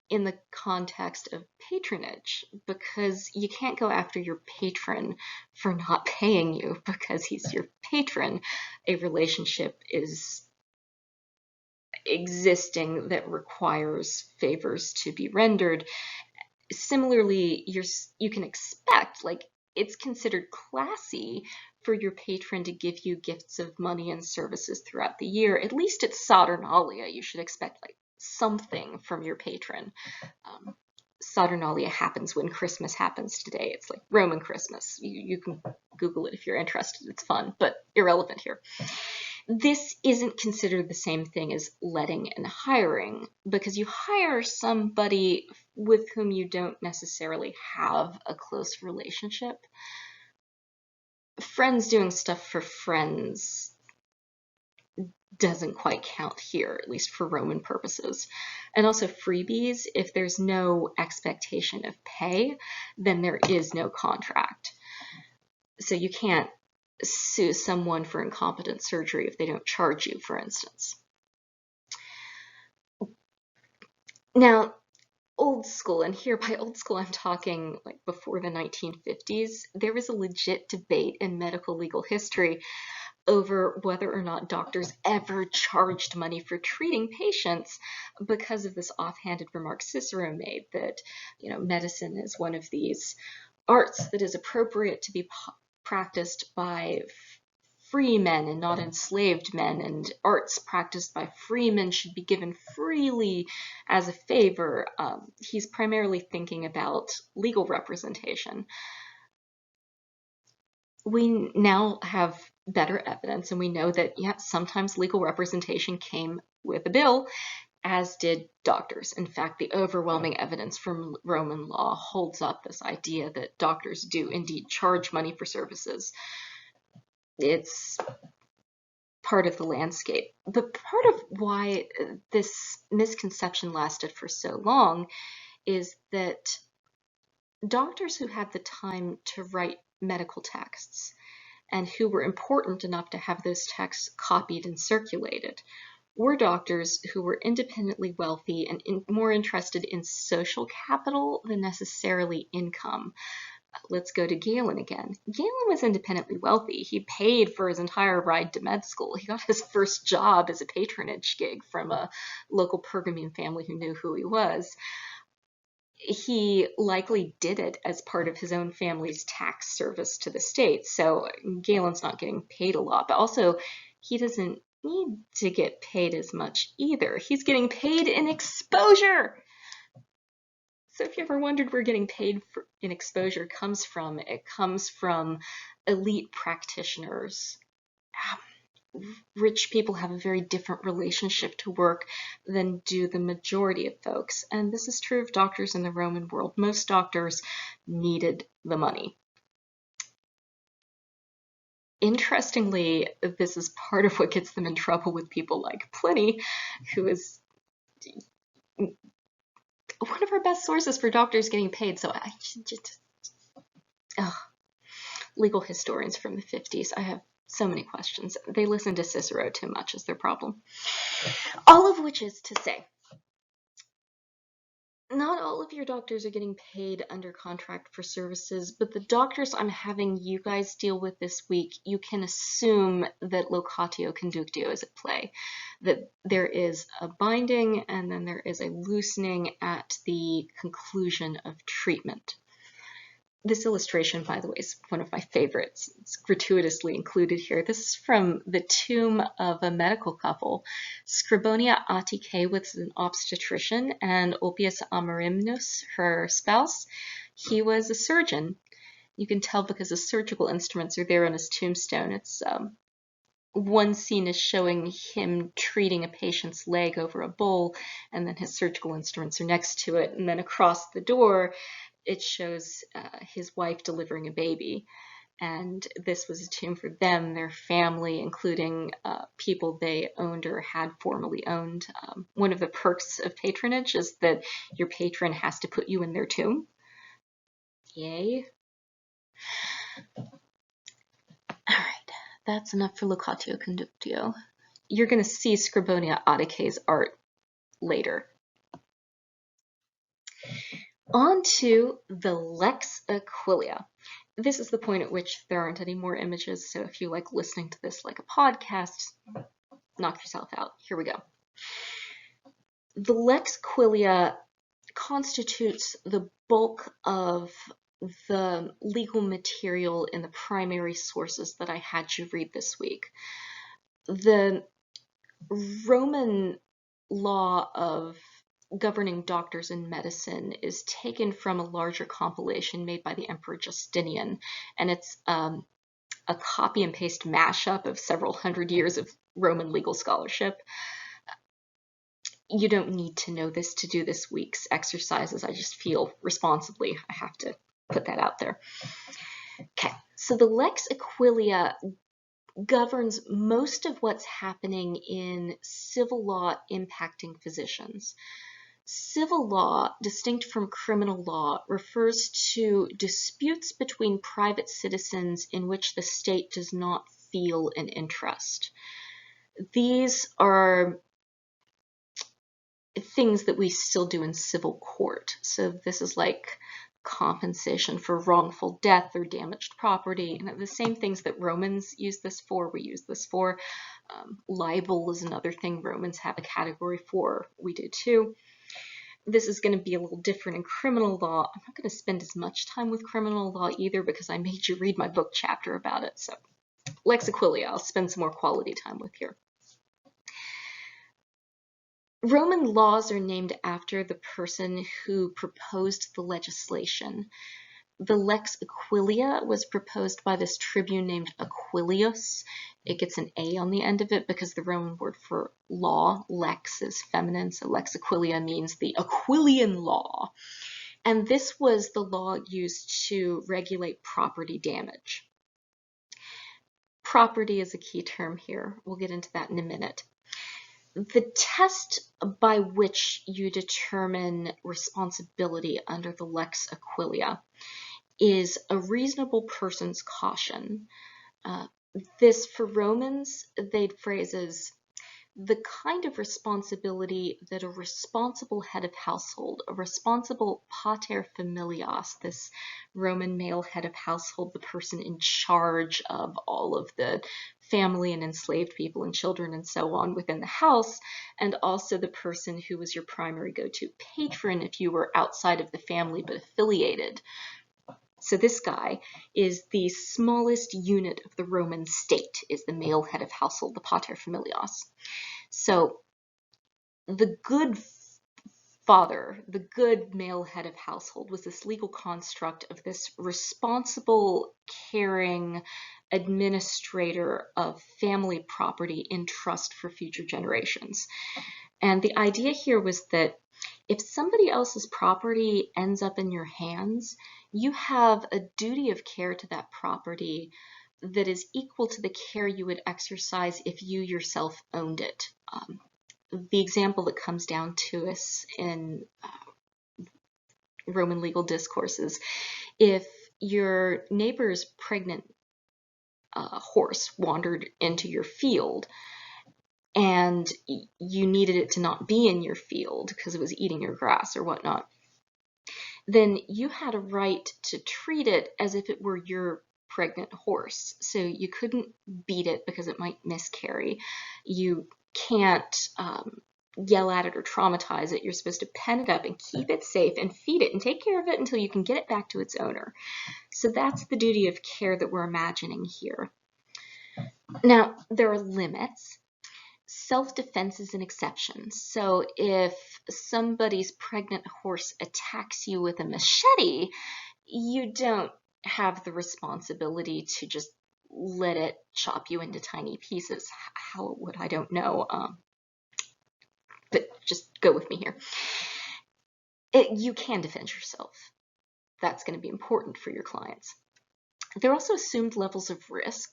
Speaker 1: in the context of patronage, because you can't go after your patron for not paying you because he's your patron. A relationship is existing that requires favors to be rendered. Similarly, you can expect, like, it's considered classy for your patron to give you gifts of money and services throughout the year. At least at Saturnalia, you should expect like something from your patron. Saturnalia happens when Christmas happens today. It's like Roman Christmas. You can Google it if you're interested. It's fun, but irrelevant here. This isn't considered the same thing as letting and hiring, because you hire somebody with whom you don't necessarily have a close relationship. Friends doing stuff for friends doesn't quite count here, at least for Roman purposes. And also freebies, if there's no expectation of pay, then there is no contract. So you can't sue someone for incompetent surgery if they don't charge you, for instance. Now, old school, and here by old school I'm talking like before the 1950s, there was a legit debate in medical legal history over whether or not doctors ever charged money for treating patients, because of this offhanded remark Cicero made that, medicine is one of these arts that is appropriate to be practiced by free men and not enslaved men, and arts practiced by free men should be given freely as a favor. He's primarily thinking about legal representation. We now have better evidence, and we know that, sometimes legal representation came with a bill, as did doctors. In fact, the overwhelming evidence from Roman law holds up this idea that doctors do indeed charge money for services. It's part of the landscape. But part of why this misconception lasted for so long is that doctors who had the time to write medical texts and who were important enough to have those texts copied and circulated were doctors who were independently wealthy and more interested in social capital than necessarily income. Let's go to Galen again. Galen was independently wealthy. He paid for his entire ride to med school. He got his first job as a patronage gig from a local Pergamene family who knew who he was. He likely did it as part of his own family's tax service to the state. So Galen's not getting paid a lot, but also he doesn't need to get paid as much either. He's getting paid in exposure. So if you ever wondered where getting paid in exposure comes from, it comes from elite practitioners. Rich people have a very different relationship to work than do the majority of folks. And this is true of doctors in the Roman world. Most doctors needed the money. Interestingly, this is part of what gets them in trouble with people like Pliny, who is one of our best sources for doctors getting paid. So I just, legal historians from the 50s, I have so many questions. They listen to Cicero too much is their problem. All of which is to say, not all of your doctors are getting paid under contract for services, but the doctors I'm having you guys deal with this week, you can assume that locatio conductio is at play, that there is a binding and then there is a loosening at the conclusion of treatment. This illustration, by the way, is one of my favorites. It's gratuitously included here. This is from the tomb of a medical couple. Scribonia Attique was an obstetrician, and Ulpius Amarimnus, her spouse, he was a surgeon. You can tell because the surgical instruments are there on his tombstone. It's one scene is showing him treating a patient's leg over a bowl, and then his surgical instruments are next to it. And then across the door, it shows his wife delivering a baby. And this was a tomb for them, their family, including people they owned or had formerly owned. One of the perks of patronage is that your patron has to put you in their tomb. Yay. All right, that's enough for locatio conductio. You're going to see Scribonia Atticae's art later. On to the Lex Aquilia. This is the point at which there aren't any more images, so if you like listening to this like a podcast, knock yourself out. Here we go. The Lex Aquilia constitutes the bulk of the legal material in the primary sources that I had you read this week. The Roman law of governing doctors in medicine is taken from a larger compilation made by the Emperor Justinian, and it's a copy and paste mashup of several hundred years of Roman legal scholarship. You don't need to know this to do this week's exercises. I just feel responsibly I have to put that out there. Okay, so the Lex Aquilia governs most of what's happening in civil law impacting physicians. Civil law, distinct from criminal law, refers to disputes between private citizens in which the state does not feel an interest. These are things that we still do in civil court. So this is like compensation for wrongful death or damaged property. And the same things that Romans use this for, we use this for. Libel is another thing Romans have a category for. We do too. This is going to be a little different in criminal law. I'm not going to spend as much time with criminal law either because I made you read my book chapter about it. So Lex Aquilia, I'll spend some more quality time with here. Roman laws are named after the person who proposed the legislation. The Lex Aquilia was proposed by this tribune named Aquilius. It gets an A on the end of it because the Roman word for law, lex, is feminine, so Lex Aquilia means the Aquilian law. And this was the law used to regulate property damage. Property is a key term here. We'll get into that in a minute. The test by which you determine responsibility under the Lex Aquilia is a reasonable person's caution. This, for Romans, they'd phrase as the kind of responsibility that a responsible head of household, a responsible pater familias, this Roman male head of household, the person in charge of all of the family and enslaved people and children and so on within the house, and also the person who was your primary go-to patron if you were outside of the family but affiliated. So this guy is the smallest unit of the Roman state, is the male head of household, the pater familias. So the good father, the good male head of household, was this legal construct of this responsible, caring administrator of family property in trust for future generations. And the idea here was that if somebody else's property ends up in your hands, you have a duty of care to that property that is equal to the care you would exercise if you yourself owned it. The example that comes down to us in Roman legal discourses, if your neighbor's pregnant horse wandered into your field and you needed it to not be in your field because it was eating your grass or whatnot, then you had a right to treat it as if it were your pregnant horse. So you couldn't beat it because it might miscarry. You can't yell at it or traumatize it. You're supposed to pen it up and keep it safe and feed it and take care of it until you can get it back to its owner. So that's the duty of care that we're imagining here. Now, there are limits. Self-defense is an exception. So if somebody's pregnant horse attacks you with a machete, you don't have the responsibility to just let it chop you into tiny pieces. How would I don't know. But just go with me here. You can defend yourself. That's going to be important for your clients. There are also assumed levels of risk.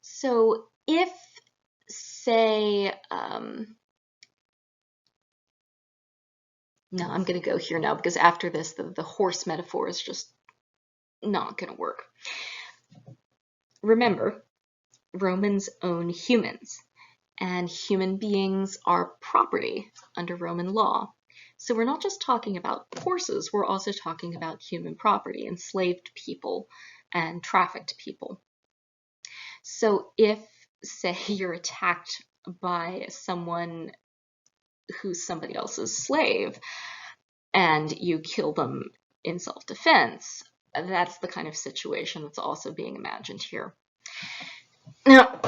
Speaker 1: So if, say, no, I'm going to go here now because after this, the horse metaphor is just not going to work. Remember, Romans own humans, and human beings are property under Roman law. So we're not just talking about horses, we're also talking about human property, enslaved people and trafficked people. So if, say, you're attacked by someone who's somebody else's slave and you kill them in self-defense, that's the kind of situation that's also being imagined here. Now,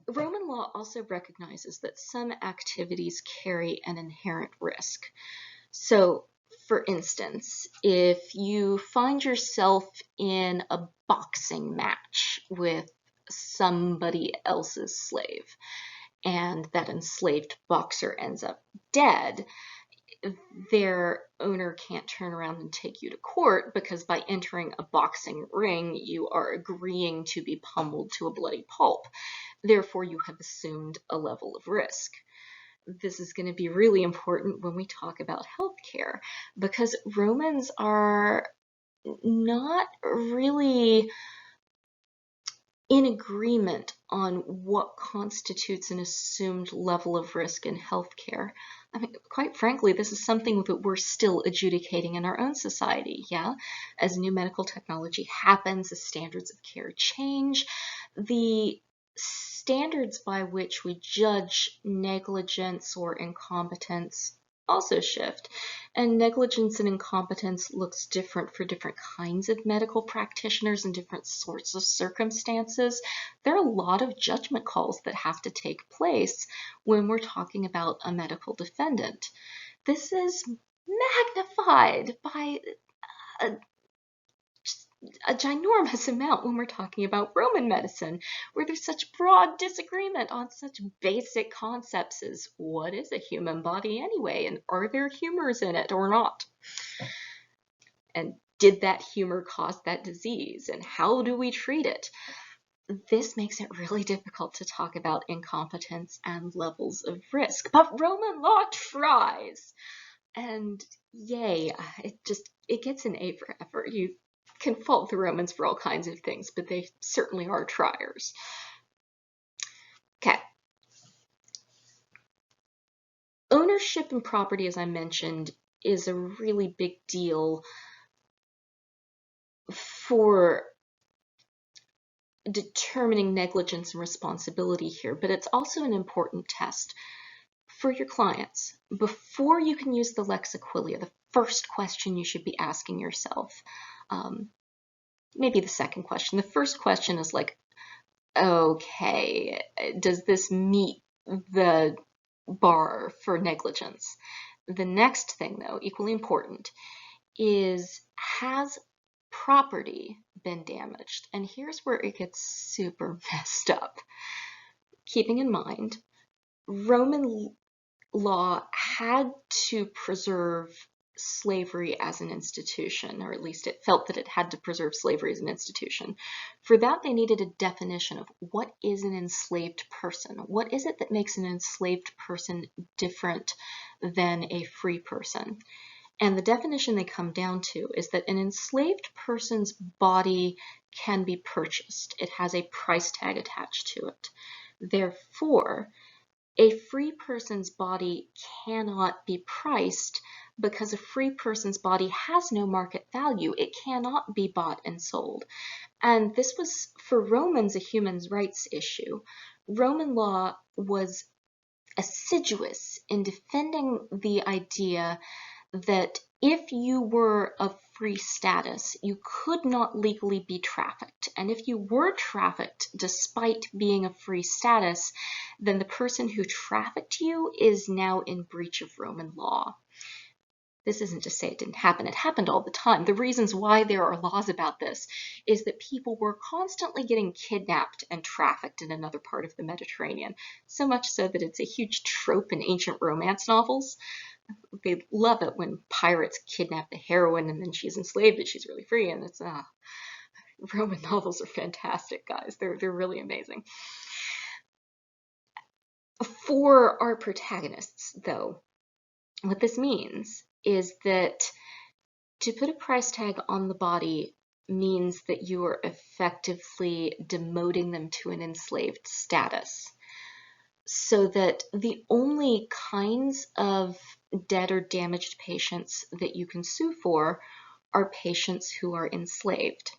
Speaker 1: Roman law also recognizes that some activities carry an inherent risk. So, for instance, if you find yourself in a boxing match with somebody else's slave, and that enslaved boxer ends up dead, their owner can't turn around and take you to court because by entering a boxing ring, you are agreeing to be pummeled to a bloody pulp. Therefore, you have assumed a level of risk. This is going to be really important when we talk about healthcare because Romans are not really in agreement on what constitutes an assumed level of risk in healthcare. I mean, quite frankly, this is something that we're still adjudicating in our own society, yeah? As new medical technology happens, as standards of care change, the standards by which we judge negligence or incompetence also shift. And negligence and incompetence looks different for different kinds of medical practitioners and different sorts of circumstances. There are a lot of judgment calls that have to take place when we're talking about a medical defendant. This is magnified by a ginormous amount when we're talking about Roman medicine, where there's such broad disagreement on such basic concepts as what is a human body anyway, and are there humors in it or not? And did that humor cause that disease, and how do we treat it? This makes it really difficult to talk about incompetence and levels of risk, but Roman law tries. And yay, it gets an A for effort. You can fault the Romans for all kinds of things, but they certainly are triers. Okay. ownership and property, as I mentioned, is a really big deal for determining negligence and responsibility here, but it's also an important test for your clients. Before you can use the lex equilia, the first question you should be asking yourself, maybe the second question. The first question is like, okay, does this meet the bar for negligence? The next thing, though, equally important, is has property been damaged? And here's where it gets super messed up. Keeping in mind, Roman law had to preserve slavery as an institution, or at least it felt that it had to preserve slavery as an institution. For that, they needed a definition of what is an enslaved person. What is it that makes an enslaved person different than a free person? And the definition they come down to is that an enslaved person's body can be purchased. It has a price tag attached to it. Therefore, a free person's body cannot be priced because a free person's body has no market value. It cannot be bought and sold. And this was, for Romans, a human rights issue. Roman law was assiduous in defending the idea that if you were of free status, you could not legally be trafficked. And if you were trafficked despite being of free status, then the person who trafficked you is now in breach of Roman law. This isn't to say it didn't happen. It happened all the time. The reasons why there are laws about this is that people were constantly getting kidnapped and trafficked in another part of the Mediterranean, so much so that it's a huge trope in ancient romance novels. They love it when pirates kidnap the heroine and then she's enslaved and she's really free, and it's Roman novels are fantastic, guys. They're really amazing. For our protagonists, though, what this means is that to put a price tag on the body means that you are effectively demoting them to an enslaved status. So that the only kinds of dead or damaged patients that you can sue for are patients who are enslaved,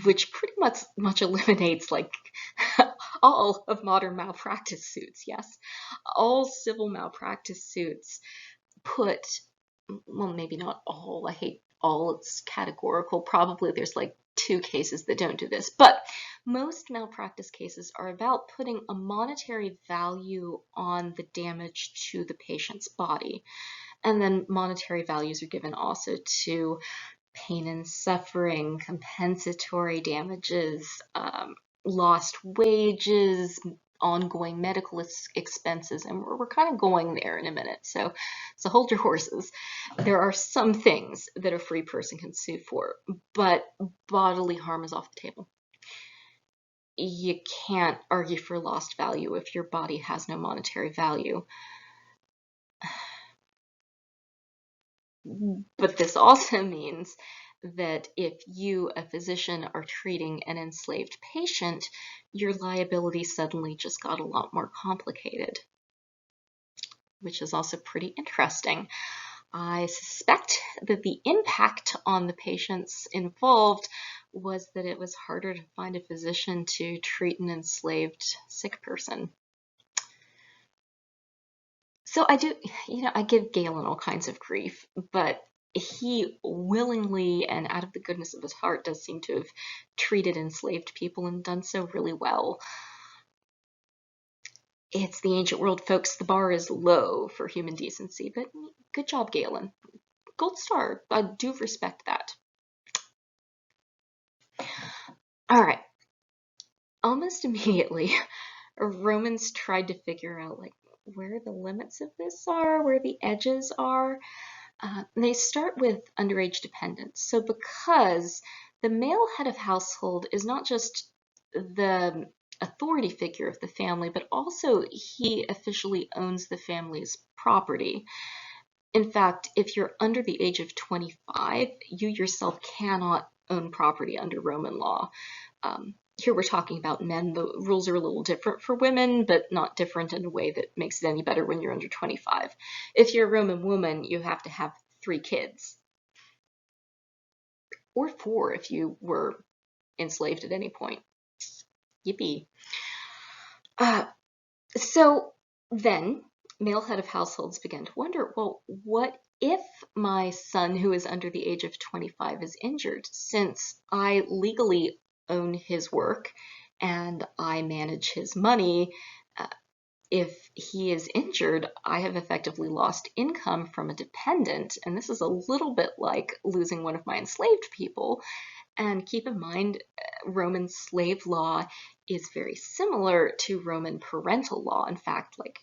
Speaker 1: which pretty much eliminates like all of modern malpractice suits. Yes, all civil malpractice suits put, well, maybe not all, I hate all, it's categorical. Probably there's like 2 cases that don't do this, but most malpractice cases are about putting a monetary value on the damage to the patient's body. And then monetary values are given also to pain and suffering, compensatory damages, lost wages, ongoing medical expenses, and we're kind of going there in a minute. So hold your horses. There are some things that a free person can sue for, but bodily harm is off the table. You can't argue for lost value if your body has no monetary value. But this also means that if you, a physician, are treating an enslaved patient, your liability suddenly just got a lot more complicated, which is also pretty interesting. I suspect that the impact on the patients involved was that it was harder to find a physician to treat an enslaved sick person. So I give Galen all kinds of grief, but he willingly and out of the goodness of his heart does seem to have treated enslaved people and done so really well. It's the ancient world, folks. The bar is low for human decency, but good job, Galen. Gold star. I do respect that. All right. Almost immediately, Romans tried to figure out like where the limits of this are, where the edges are. They start with underage dependence. So because the male head of household is not just the authority figure of the family, but also he officially owns the family's property. In fact, if you're under the age of 25, you yourself cannot own property under Roman law. here we're talking about men. The rules are a little different for women, but not different in a way that makes it any better when you're under 25. If you're a Roman woman, you have to have 3 kids, or 4 if you were enslaved at any point. Yippee. So then male head of households began to wonder, well, what if my son who is under the age of 25 is injured? Since I legally own his work and I manage his money, if he is injured, I have effectively lost income from a dependent. And this is a little bit like losing one of my enslaved people. And keep in mind, Roman slave law is very similar to Roman parental law. In fact, like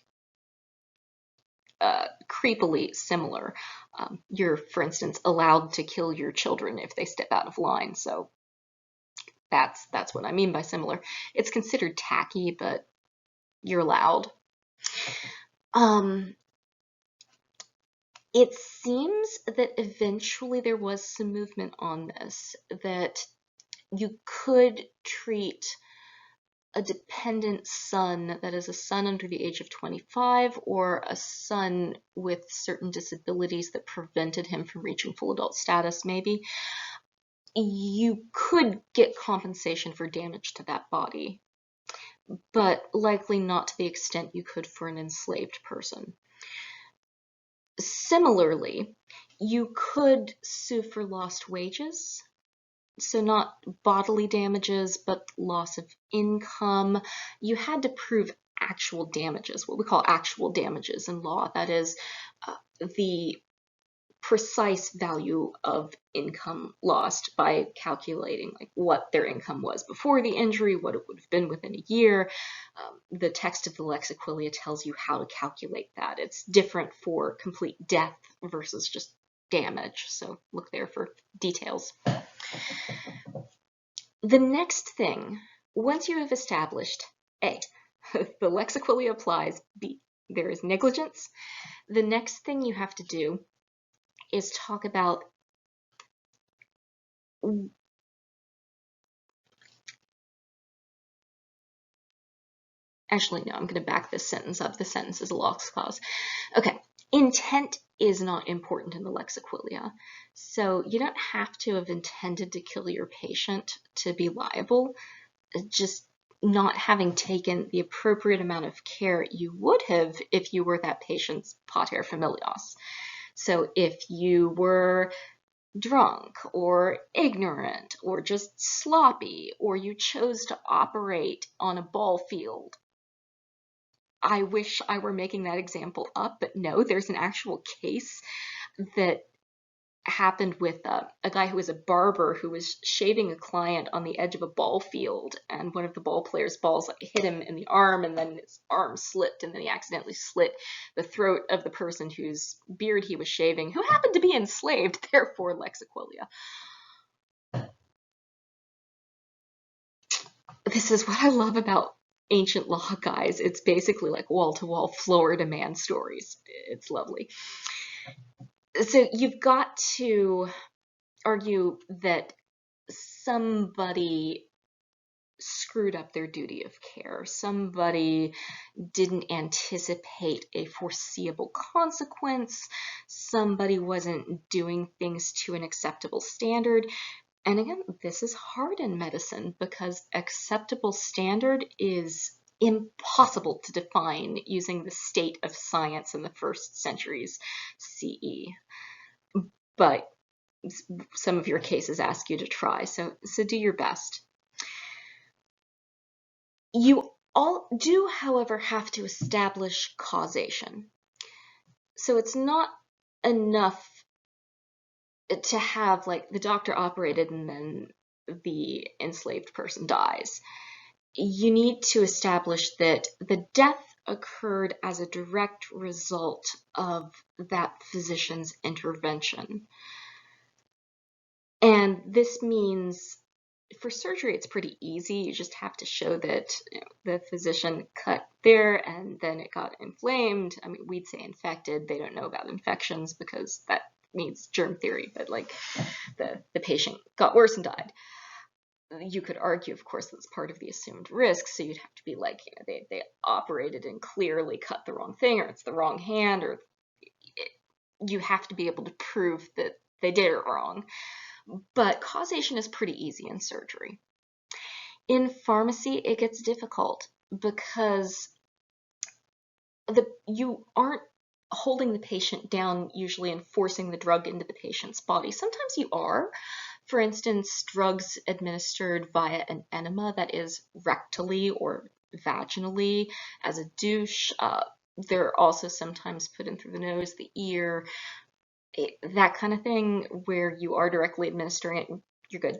Speaker 1: creepily similar. You're, for instance, allowed to kill your children if they step out of line. So that's what I mean by similar. It's considered tacky, but you're allowed. It seems that eventually there was some movement on this, that you could treat a dependent son, that is a son under the age of 25, or a son with certain disabilities that prevented him from reaching full adult status, maybe, you could get compensation for damage to that body, but likely not to the extent you could for an enslaved person. Similarly, you could sue for lost wages, so not bodily damages, but loss of income. You had to prove actual damages, what we call actual damages in law. That is the precise value of income lost by calculating like what their income was before the injury, what it would have been within a year. The text of the Lex Aquilia tells you how to calculate that. It's different for complete death versus just damage, so look there for details. The next thing, once you have established A, the Lex Aquilia applies, B, there is negligence, the next thing you have to do is talk about actually, no, I'm going to back this sentence up. The sentence is a lost cause. Okay, intent is not important in the Lex Aquilia. So you don't have to have intended to kill your patient to be liable. Just not having taken the appropriate amount of care you would have if you were that patient's pater familias. So if you were drunk or ignorant or just sloppy, or you chose to operate on a ball field. I wish I were making that example up, but no, there's an actual case that happened with a guy who was a barber who was shaving a client on the edge of a ball field, and one of the ball player's balls hit him in the arm, and then his arm slipped, and then he accidentally slit the throat of the person whose beard he was shaving, who happened to be enslaved, therefore Lex Aquilia. This is what I love about ancient law, guys. It's basically like wall-to-wall Florida man stories. It's lovely. So you've got to argue that somebody screwed up their duty of care. Somebody didn't anticipate a foreseeable consequence. Somebody wasn't doing things to an acceptable standard. And again, this is hard in medicine because acceptable standard is impossible to define using the state of science in the first centuries CE. But some of your cases ask you to try, so do your best. You all do, however, have to establish causation. So it's not enough to have like the doctor operated and then the enslaved person dies. You need to establish that the death occurred as a direct result of that physician's intervention. And this means for surgery, it's pretty easy. You just have to show that the physician cut there and then it got inflamed. I mean, we'd say infected. They don't know about infections because that means germ theory, but like the patient got worse and died. you could argue, of course, that's part of the assumed risk. So you'd have to be like, they operated and clearly cut the wrong thing, or it's the wrong hand, or you have to be able to prove that they did it wrong. But causation is pretty easy in surgery. In pharmacy, it gets difficult because you aren't holding the patient down usually and forcing the drug into the patient's body. Sometimes you are. For instance, drugs administered via an enema, that is rectally or vaginally as a douche. They're also sometimes put in through the nose, the ear, that kind of thing, where you are directly administering it, you're good.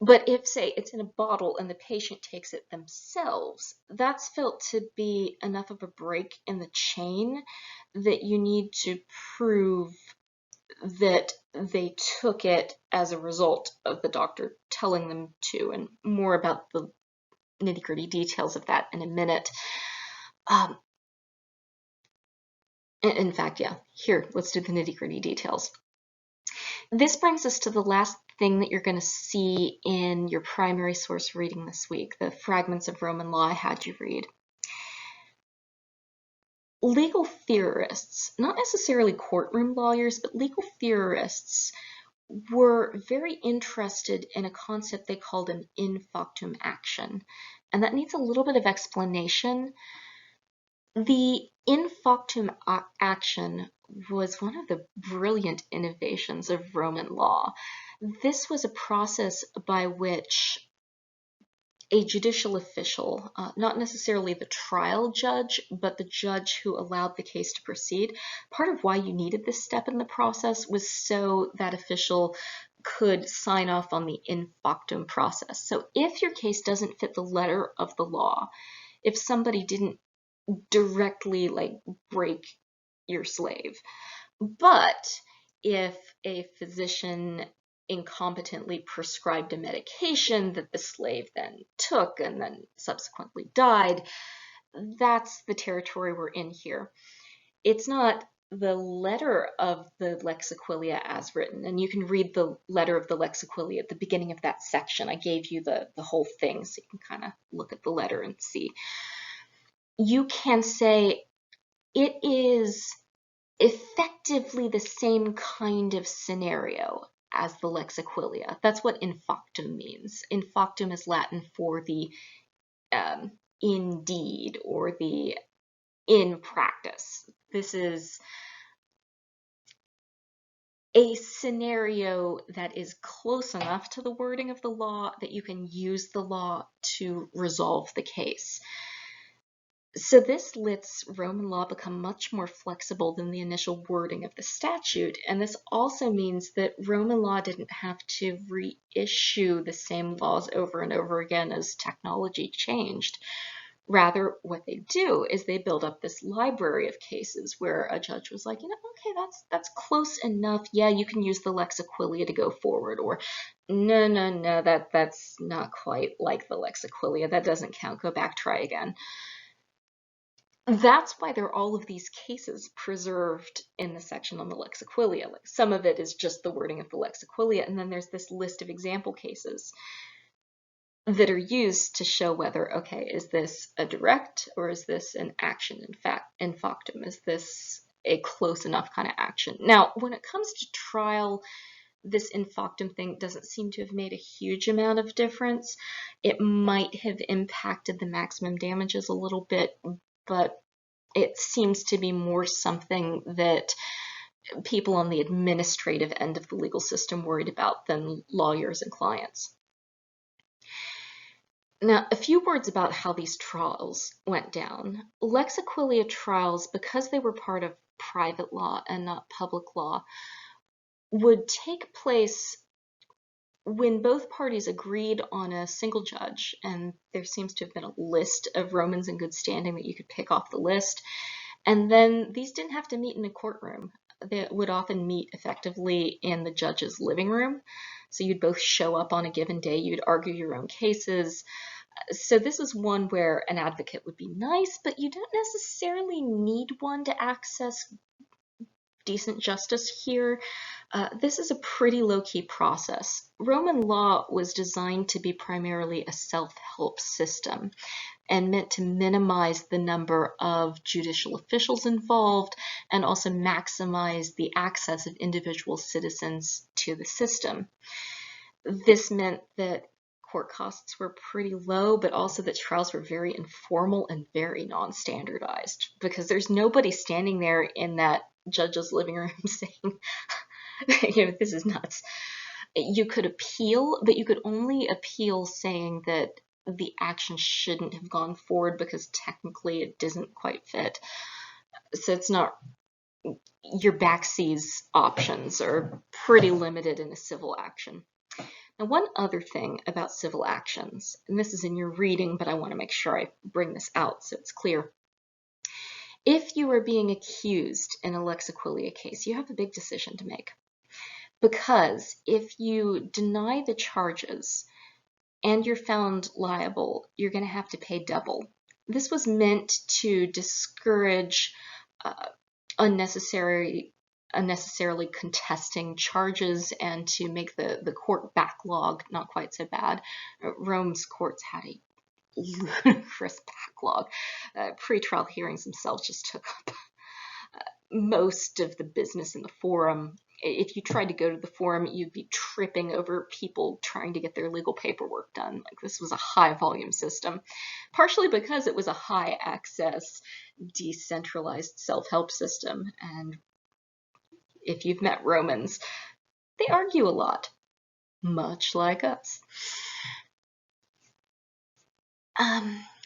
Speaker 1: But if, say, it's in a bottle and the patient takes it themselves, that's felt to be enough of a break in the chain that you need to prove that they took it as a result of the doctor telling them to, and more about the nitty-gritty details of that in a minute. In fact, yeah, here, let's do the nitty-gritty details. This brings us to the last thing that you're going to see in your primary source reading this week, the fragments of Roman law I had you read. Legal theorists, not necessarily courtroom lawyers, but legal theorists were very interested in a concept they called an in factum action. And that needs a little bit of explanation. The in factum action was one of the brilliant innovations of Roman law. This was a process by which a judicial official, not necessarily the trial judge, but the judge who allowed the case to proceed. Part of why you needed this step in the process was so that official could sign off on the in factum process. So if your case doesn't fit the letter of the law, if somebody didn't directly break your slave, but if a physician incompetently prescribed a medication that the slave then took and then subsequently died, that's the territory we're in here. It's not the letter of the Lex Aquilia as written, and you can read the letter of the Lex Aquilia at the beginning of that section. I gave you the whole thing so you can kind of look at the letter and see. You can say it is effectively the same kind of scenario as the Lex Aquilia. That's what in factum means. In factum is Latin for the indeed, or the in practice. This is a scenario that is close enough to the wording of the law that you can use the law to resolve the case. So this lets Roman law become much more flexible than the initial wording of the statute, and this also means that Roman law didn't have to reissue the same laws over and over again as technology changed. Rather, what they do is they build up this library of cases where a judge was like, okay, that's close enough. Yeah, you can use the Lex Aquilia to go forward, or no, that's not quite like the Lex Aquilia. That doesn't count. Go back, try again. That's why there are all of these cases preserved in the section on the Lex Aquilia. Like, some of it is just the wording of the Lex Aquilia, and then there's this list of example cases that are used to show whether, okay, is this a direct or is this an action in factum? Is this a close enough kind of action? Now, when it comes to trial, this in factum thing doesn't seem to have made a huge amount of difference. It might have impacted the maximum damages a little bit, but it seems to be more something that people on the administrative end of the legal system worried about than lawyers and clients. Now, a few words about how these trials went down. Lex Aquilia trials, because they were part of private law and not public law, would take place when both parties agreed on a single judge, and there seems to have been a list of Romans in good standing that you could pick off the list, and then these didn't have to meet in a courtroom. They would often meet effectively in the judge's living room, so you'd both show up on a given day, you'd argue your own cases. So this is one where an advocate would be nice, but you don't necessarily need one to access decent justice here. This is a pretty low-key process. Roman law was designed to be primarily a self-help system and meant to minimize the number of judicial officials involved and also maximize the access of individual citizens to the system. This meant that court costs were pretty low, but also that trials were very informal and very non-standardized because there's nobody standing there in that judge's living room saying, this is nuts. You could appeal, but you could only appeal saying that the action shouldn't have gone forward because technically it doesn't quite fit. So it's not, your backseas options are pretty limited in a civil action. Now, one other thing about civil actions, and this is in your reading, but I want to make sure I bring this out so it's clear. If you are being accused in a lex equilia case, you have a big decision to make. Because if you deny the charges and you're found liable, you're going to have to pay double. This was meant to discourage unnecessarily contesting charges and to make the court backlog not quite so bad. Rome's courts had a ludicrous backlog. Pre-trial hearings themselves just took up most of the business in the forum. If you tried to go to the forum, you'd be tripping over people trying to get their legal paperwork done. Like, this was a high volume system, partially because it was a high access, decentralized self-help system. And if you've met Romans, they argue a lot, much like us.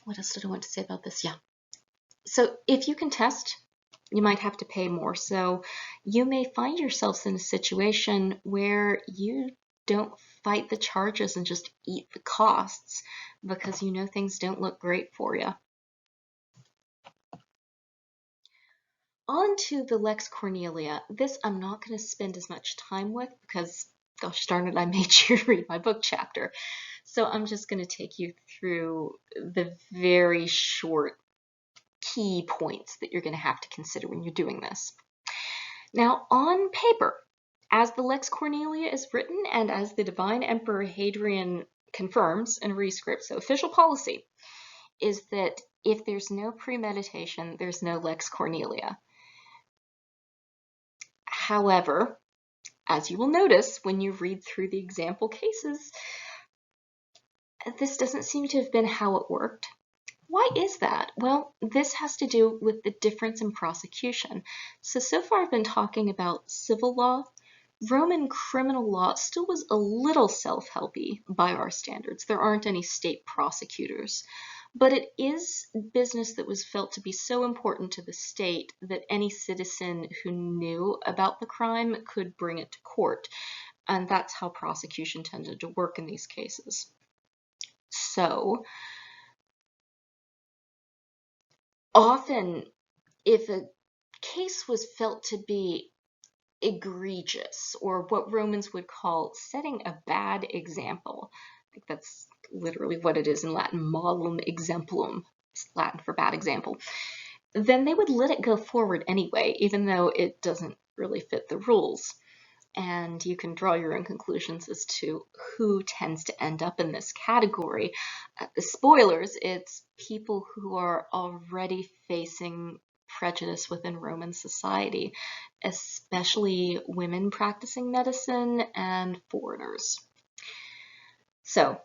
Speaker 1: What else did I want to say about this? Yeah. So if you contest, you might have to pay more. So you may find yourselves in a situation where you don't fight the charges and just eat the costs because you know things don't look great for you. On to the Lex Cornelia. This I'm not going to spend as much time with because, gosh darn it, I made you read my book chapter. So I'm just going to take you through the very short key points that you're going to have to consider when you're doing this. Now, on paper, as the Lex Cornelia is written and as the Divine Emperor Hadrian confirms in Rescript, so official policy is that if there's no premeditation, there's no Lex Cornelia. However, as you will notice when you read through the example cases, this doesn't seem to have been how it worked. Why is that? Well, this has to do with the difference in prosecution. So far I've been talking about civil law. Roman criminal law still was a little self-helpy by our standards. There aren't any state prosecutors. But it is business that was felt to be so important to the state that any citizen who knew about the crime could bring it to court. And that's how prosecution tended to work in these cases. So, often, if a case was felt to be egregious, or what Romans would call setting a bad example, I think that's literally what it is in Latin, malum exemplum, it's Latin for bad example, then they would let it go forward anyway, even though it doesn't really fit the rules. And you can draw your own conclusions as to who tends to end up in this category. The spoilers, it's people who are already facing prejudice within Roman society, especially women practicing medicine and foreigners. So,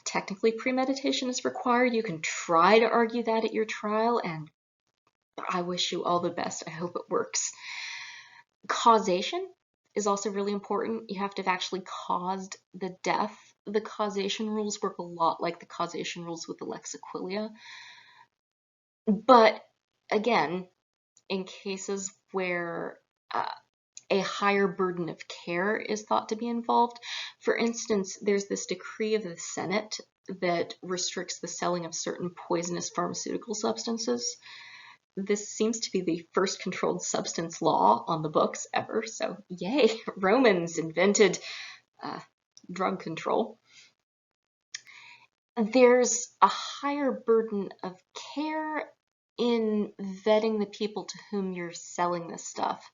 Speaker 1: technically premeditation is required. You can try to argue that at your trial, and I wish you all the best. I hope it works. Causation is also really important. You have to have actually caused the death. The causation rules work a lot like the causation rules with the Lex Aquilia. But again, in cases where a higher burden of care is thought to be involved, for instance, there's this decree of the Senate that restricts the selling of certain poisonous pharmaceutical substances. This seems to be the first controlled substance law on the books ever, so yay, Romans invented drug control. There's a higher burden of care in vetting the people to whom you're selling this stuff.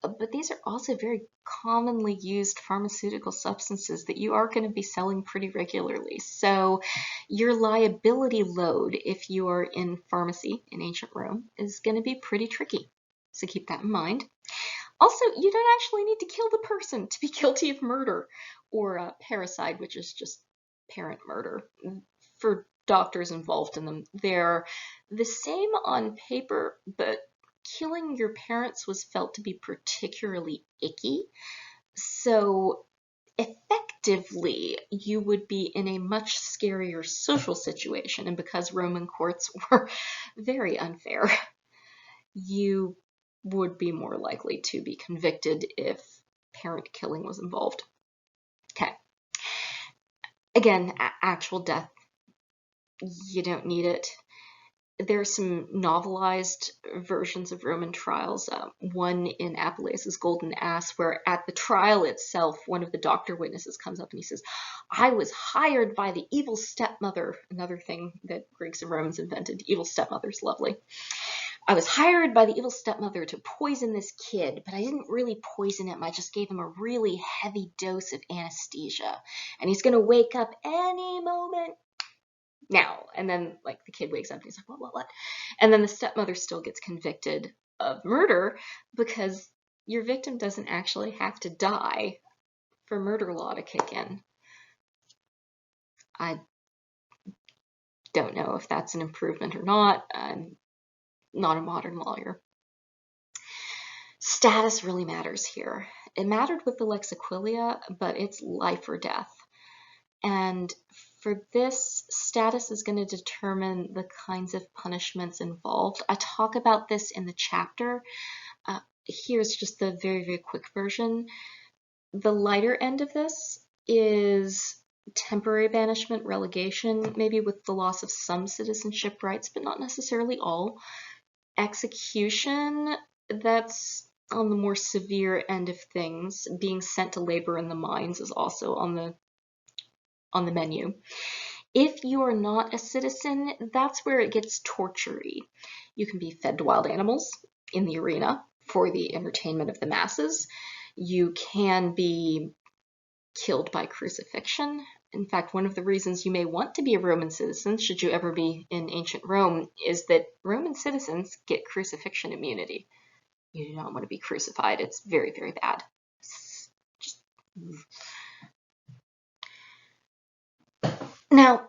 Speaker 1: but these are also very commonly used pharmaceutical substances that you are going to be selling pretty regularly. So your liability load, if you are in pharmacy in ancient Rome, is going to be pretty tricky. So keep that in mind. Also, you don't actually need to kill the person to be guilty of murder or parricide, which is just parent murder. For doctors involved in them, they're the same on paper, but killing your parents was felt to be particularly icky. So effectively, you would be in a much scarier social situation. And because Roman courts were very unfair, you would be more likely to be convicted if parent killing was involved. Okay. Again, actual death, you don't need it. There's some novelized versions of Roman trials. One in Apuleius' Golden Ass, where at the trial itself, one of the doctor witnesses comes up and he says, "I was hired by the evil stepmother," another thing that Greeks and Romans invented. Evil stepmother's lovely. "I was hired by the evil stepmother to poison this kid, but I didn't really poison him. I just gave him a really heavy dose of anesthesia. And he's going to wake up any moment now." And then, like, the kid wakes up and he's like, what? And then the stepmother still gets convicted of murder because your victim doesn't actually have to die for murder law to kick in. I don't know if that's an improvement or not. I'm not a modern lawyer. Status really matters here. It mattered with the Lex Aquilia, but it's life or death. And for this, status is going to determine the kinds of punishments involved. I talk about this in the chapter. Here's just the very, very quick version. The lighter end of this is temporary banishment, relegation, maybe with the loss of some citizenship rights, but not necessarily all. Execution, that's on the more severe end of things. Being sent to labor in the mines is also on the menu. If you are not a citizen, that's where it gets tortury. You can be fed to wild animals in the arena for the entertainment of the masses. You can be killed by crucifixion. In fact, one of the reasons you may want to be a Roman citizen, should you ever be in ancient Rome, is that Roman citizens get crucifixion immunity. You do not want to be crucified. It's very, very bad. Now,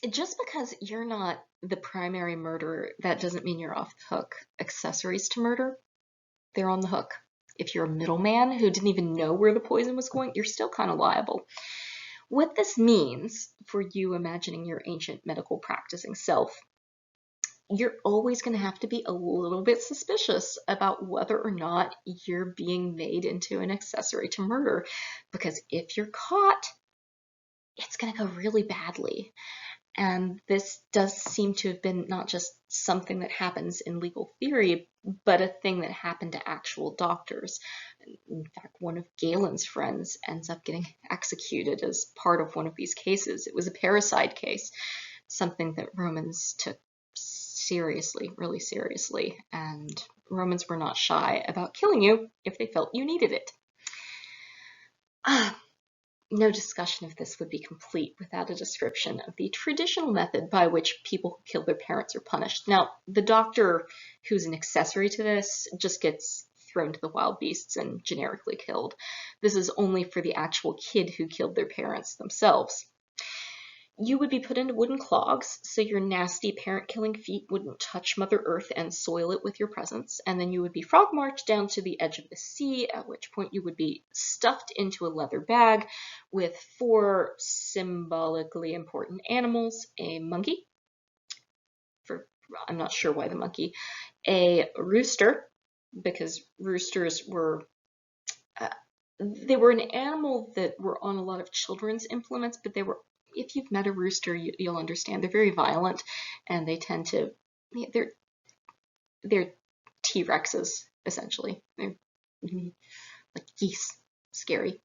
Speaker 1: just because you're not the primary murderer, that doesn't mean you're off the hook. Accessories to murder, they're on the hook. If you're a middleman who didn't even know where the poison was going, you're still kind of liable. What this means for you imagining your ancient medical practicing self, you're always going to have to be a little bit suspicious about whether or not you're being made into an accessory to murder, because if you're caught, it's going to go really badly. And this does seem to have been not just something that happens in legal theory, but a thing that happened to actual doctors. In fact, one of Galen's friends ends up getting executed as part of one of these cases. It was a parricide case, something that Romans took seriously, really seriously, and Romans were not shy about killing you if they felt you needed it. No discussion of this would be complete without a description of the traditional method by which people who kill their parents are punished. Now, the doctor who's an accessory to this just gets thrown to the wild beasts and generically killed. This is only for the actual kid who killed their parents themselves. You would be put into wooden clogs, so your nasty parent-killing feet wouldn't touch Mother Earth and soil it with your presence, and then you would be frog-marched down to the edge of the sea, at which point you would be stuffed into a leather bag with 4 symbolically important animals: a monkey, I'm not sure why the monkey, a rooster, because roosters were they were an animal that were on a lot of children's implements, but they were, if you've met a rooster, you'll understand they're very violent, and they tend to, they're T-Rexes, essentially. They're like geese, scary.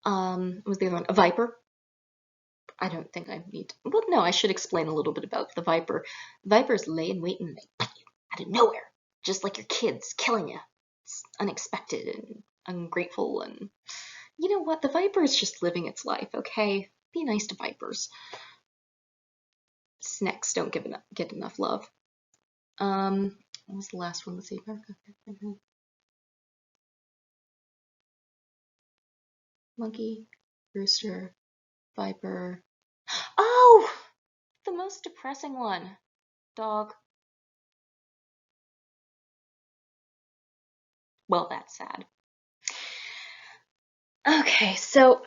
Speaker 1: Was the other one a viper? I don't think I need to, well, no, I should explain a little bit about the viper. Vipers lay in wait and they bite you out of nowhere, just like your kids, killing you It's unexpected and ungrateful, and you know what? The viper is just living its life, okay? Be nice to vipers. Snakes don't get enough love. What was the last one? Let's see. Monkey, rooster, viper. Oh! The most depressing one. Dog. Well, that's sad. Okay, so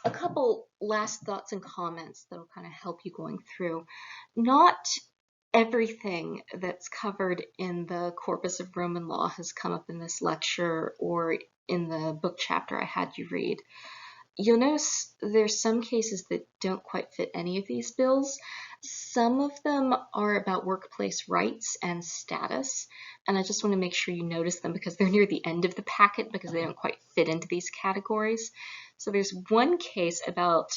Speaker 1: a couple last thoughts and comments that'll kind of help you going through. Not everything that's covered in the corpus of Roman law has come up in this lecture or in the book chapter I had you read. You'll notice there's some cases that don't quite fit any of these bills. Some of them are about workplace rights and status, and I just want to make sure you notice them because they're near the end of the packet because they don't quite fit into these categories. So there's one case about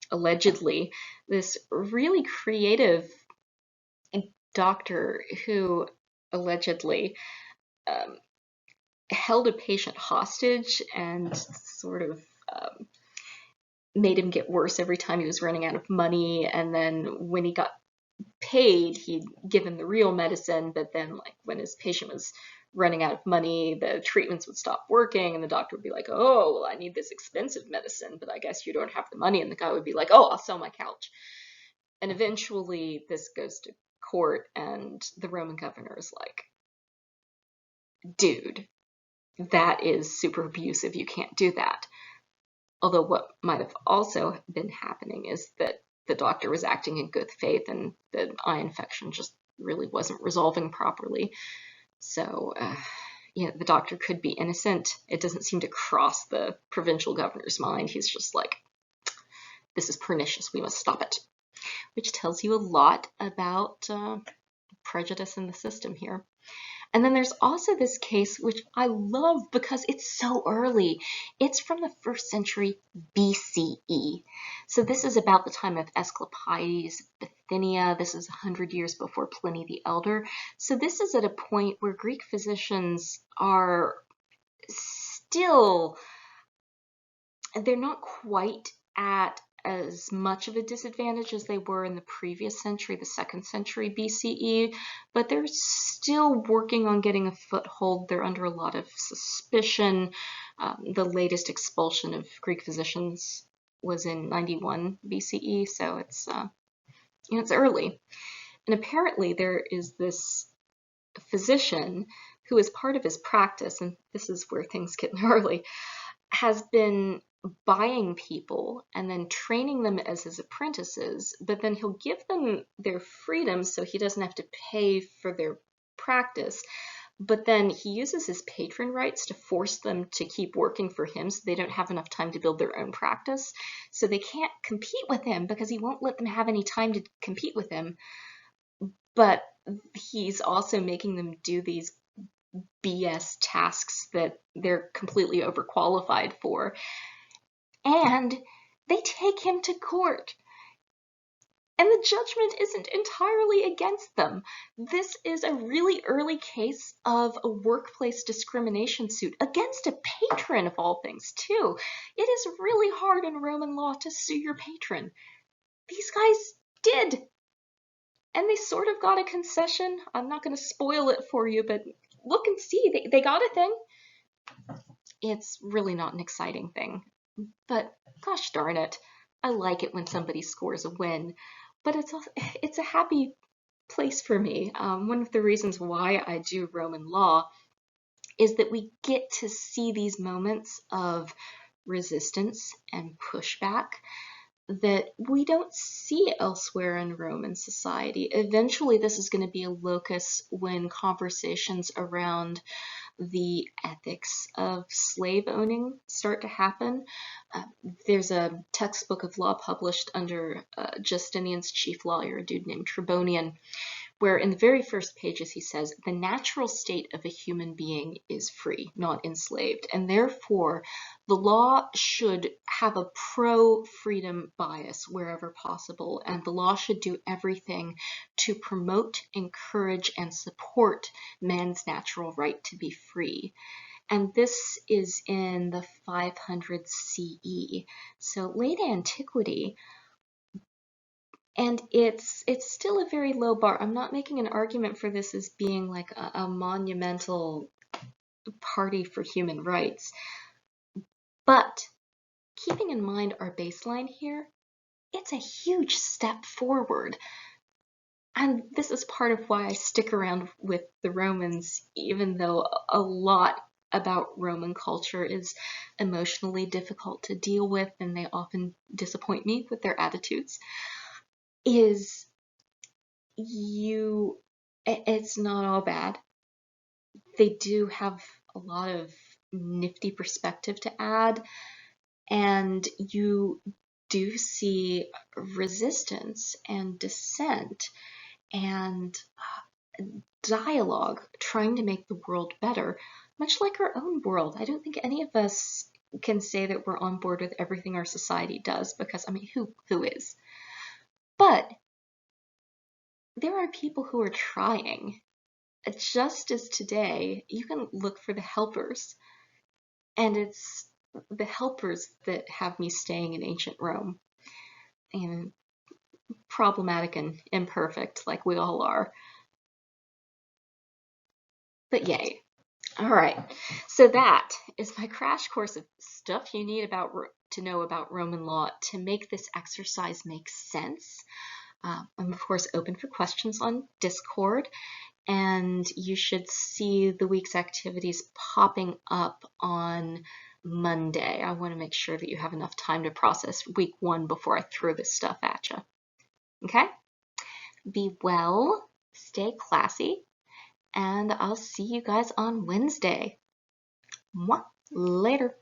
Speaker 1: allegedly this really creative doctor who allegedly held a patient hostage and sort of made him get worse every time he was running out of money, and then when he got paid he'd give him the real medicine, but then like when his patient was running out of money the treatments would stop working and the doctor would be like, oh well, I need this expensive medicine but I guess you don't have the money, and the guy would be like, oh, I'll sell my couch. And eventually this goes to court and the Roman governor is like, dude, that is super abusive, you can't do that. Although what might have also been happening is that the doctor was acting in good faith and the eye infection just really wasn't resolving properly. So, the doctor could be innocent. It doesn't seem to cross the provincial governor's mind. He's just like, this is pernicious, we must stop it. Which tells you a lot about prejudice in the system here. And then there's also this case, which I love because it's so early. It's from the 1st century BCE. So this is about the time of Asclepiades, Bithynia. This is 100 years before Pliny the Elder. So this is at a point where Greek physicians are still, they're not quite at as much of a disadvantage as they were in the previous century, the 2nd century BCE, but they're still working on getting a foothold. They're under a lot of suspicion. The latest expulsion of Greek physicians was in 91 BCE, so it's it's early. And apparently there is this physician who, as part of his practice, and this is where things get gnarly, has been buying people and then training them as his apprentices, but then he'll give them their freedom so he doesn't have to pay for their practice. But then he uses his patron rights to force them to keep working for him so they don't have enough time to build their own practice. So they can't compete with him because he won't let them have any time to compete with him. But he's also making them do these BS tasks that they're completely overqualified for. And they take him to court. And the judgment isn't entirely against them. This is a really early case of a workplace discrimination suit against a patron of all things, too. It is really hard in Roman law to sue your patron. These guys did. And they sort of got a concession. I'm not going to spoil it for you, but look and see. They got a thing. It's really not an exciting thing. But gosh darn it, I like it when somebody scores a win. But it's a happy place for me. One of the reasons why I do Roman law is that we get to see these moments of resistance and pushback that we don't see elsewhere in Roman society. Eventually, this is going to be a locus when conversations around the ethics of slave owning start to happen. There's a textbook of law published under Justinian's chief lawyer, a dude named Tribonian, where in the very first pages he says, the natural state of a human being is free, not enslaved, and therefore the law should have a pro-freedom bias wherever possible, and the law should do everything to promote, encourage, and support man's natural right to be free. And this is in the 500 CE, so late antiquity. And it's still a very low bar. I'm not making an argument for this as being like a monumental party for human rights. But keeping in mind our baseline here, it's a huge step forward. And this is part of why I stick around with the Romans, even though a lot about Roman culture is emotionally difficult to deal with and they often disappoint me with their attitudes. It's not all bad. They do have a lot of nifty perspective to add, and you do see resistance and dissent and dialogue trying to make the world better, much like our own world. I don't think any of us can say that we're on board with everything our society does, because, I mean, who is? But there are people who are trying. Just as today, you can look for the helpers, and it's the helpers that have me staying in ancient Rome, and problematic and imperfect like we all are. But yay. All right, so that is my crash course of stuff you need to know about Roman law to make this exercise make sense. I'm of course open for questions on Discord, and you should see the week's activities popping up on Monday. I want to make sure that you have enough time to process week 1 before I throw this stuff at you. Okay? Be well, stay classy, and I'll see you guys on Wednesday. Mwah. Later.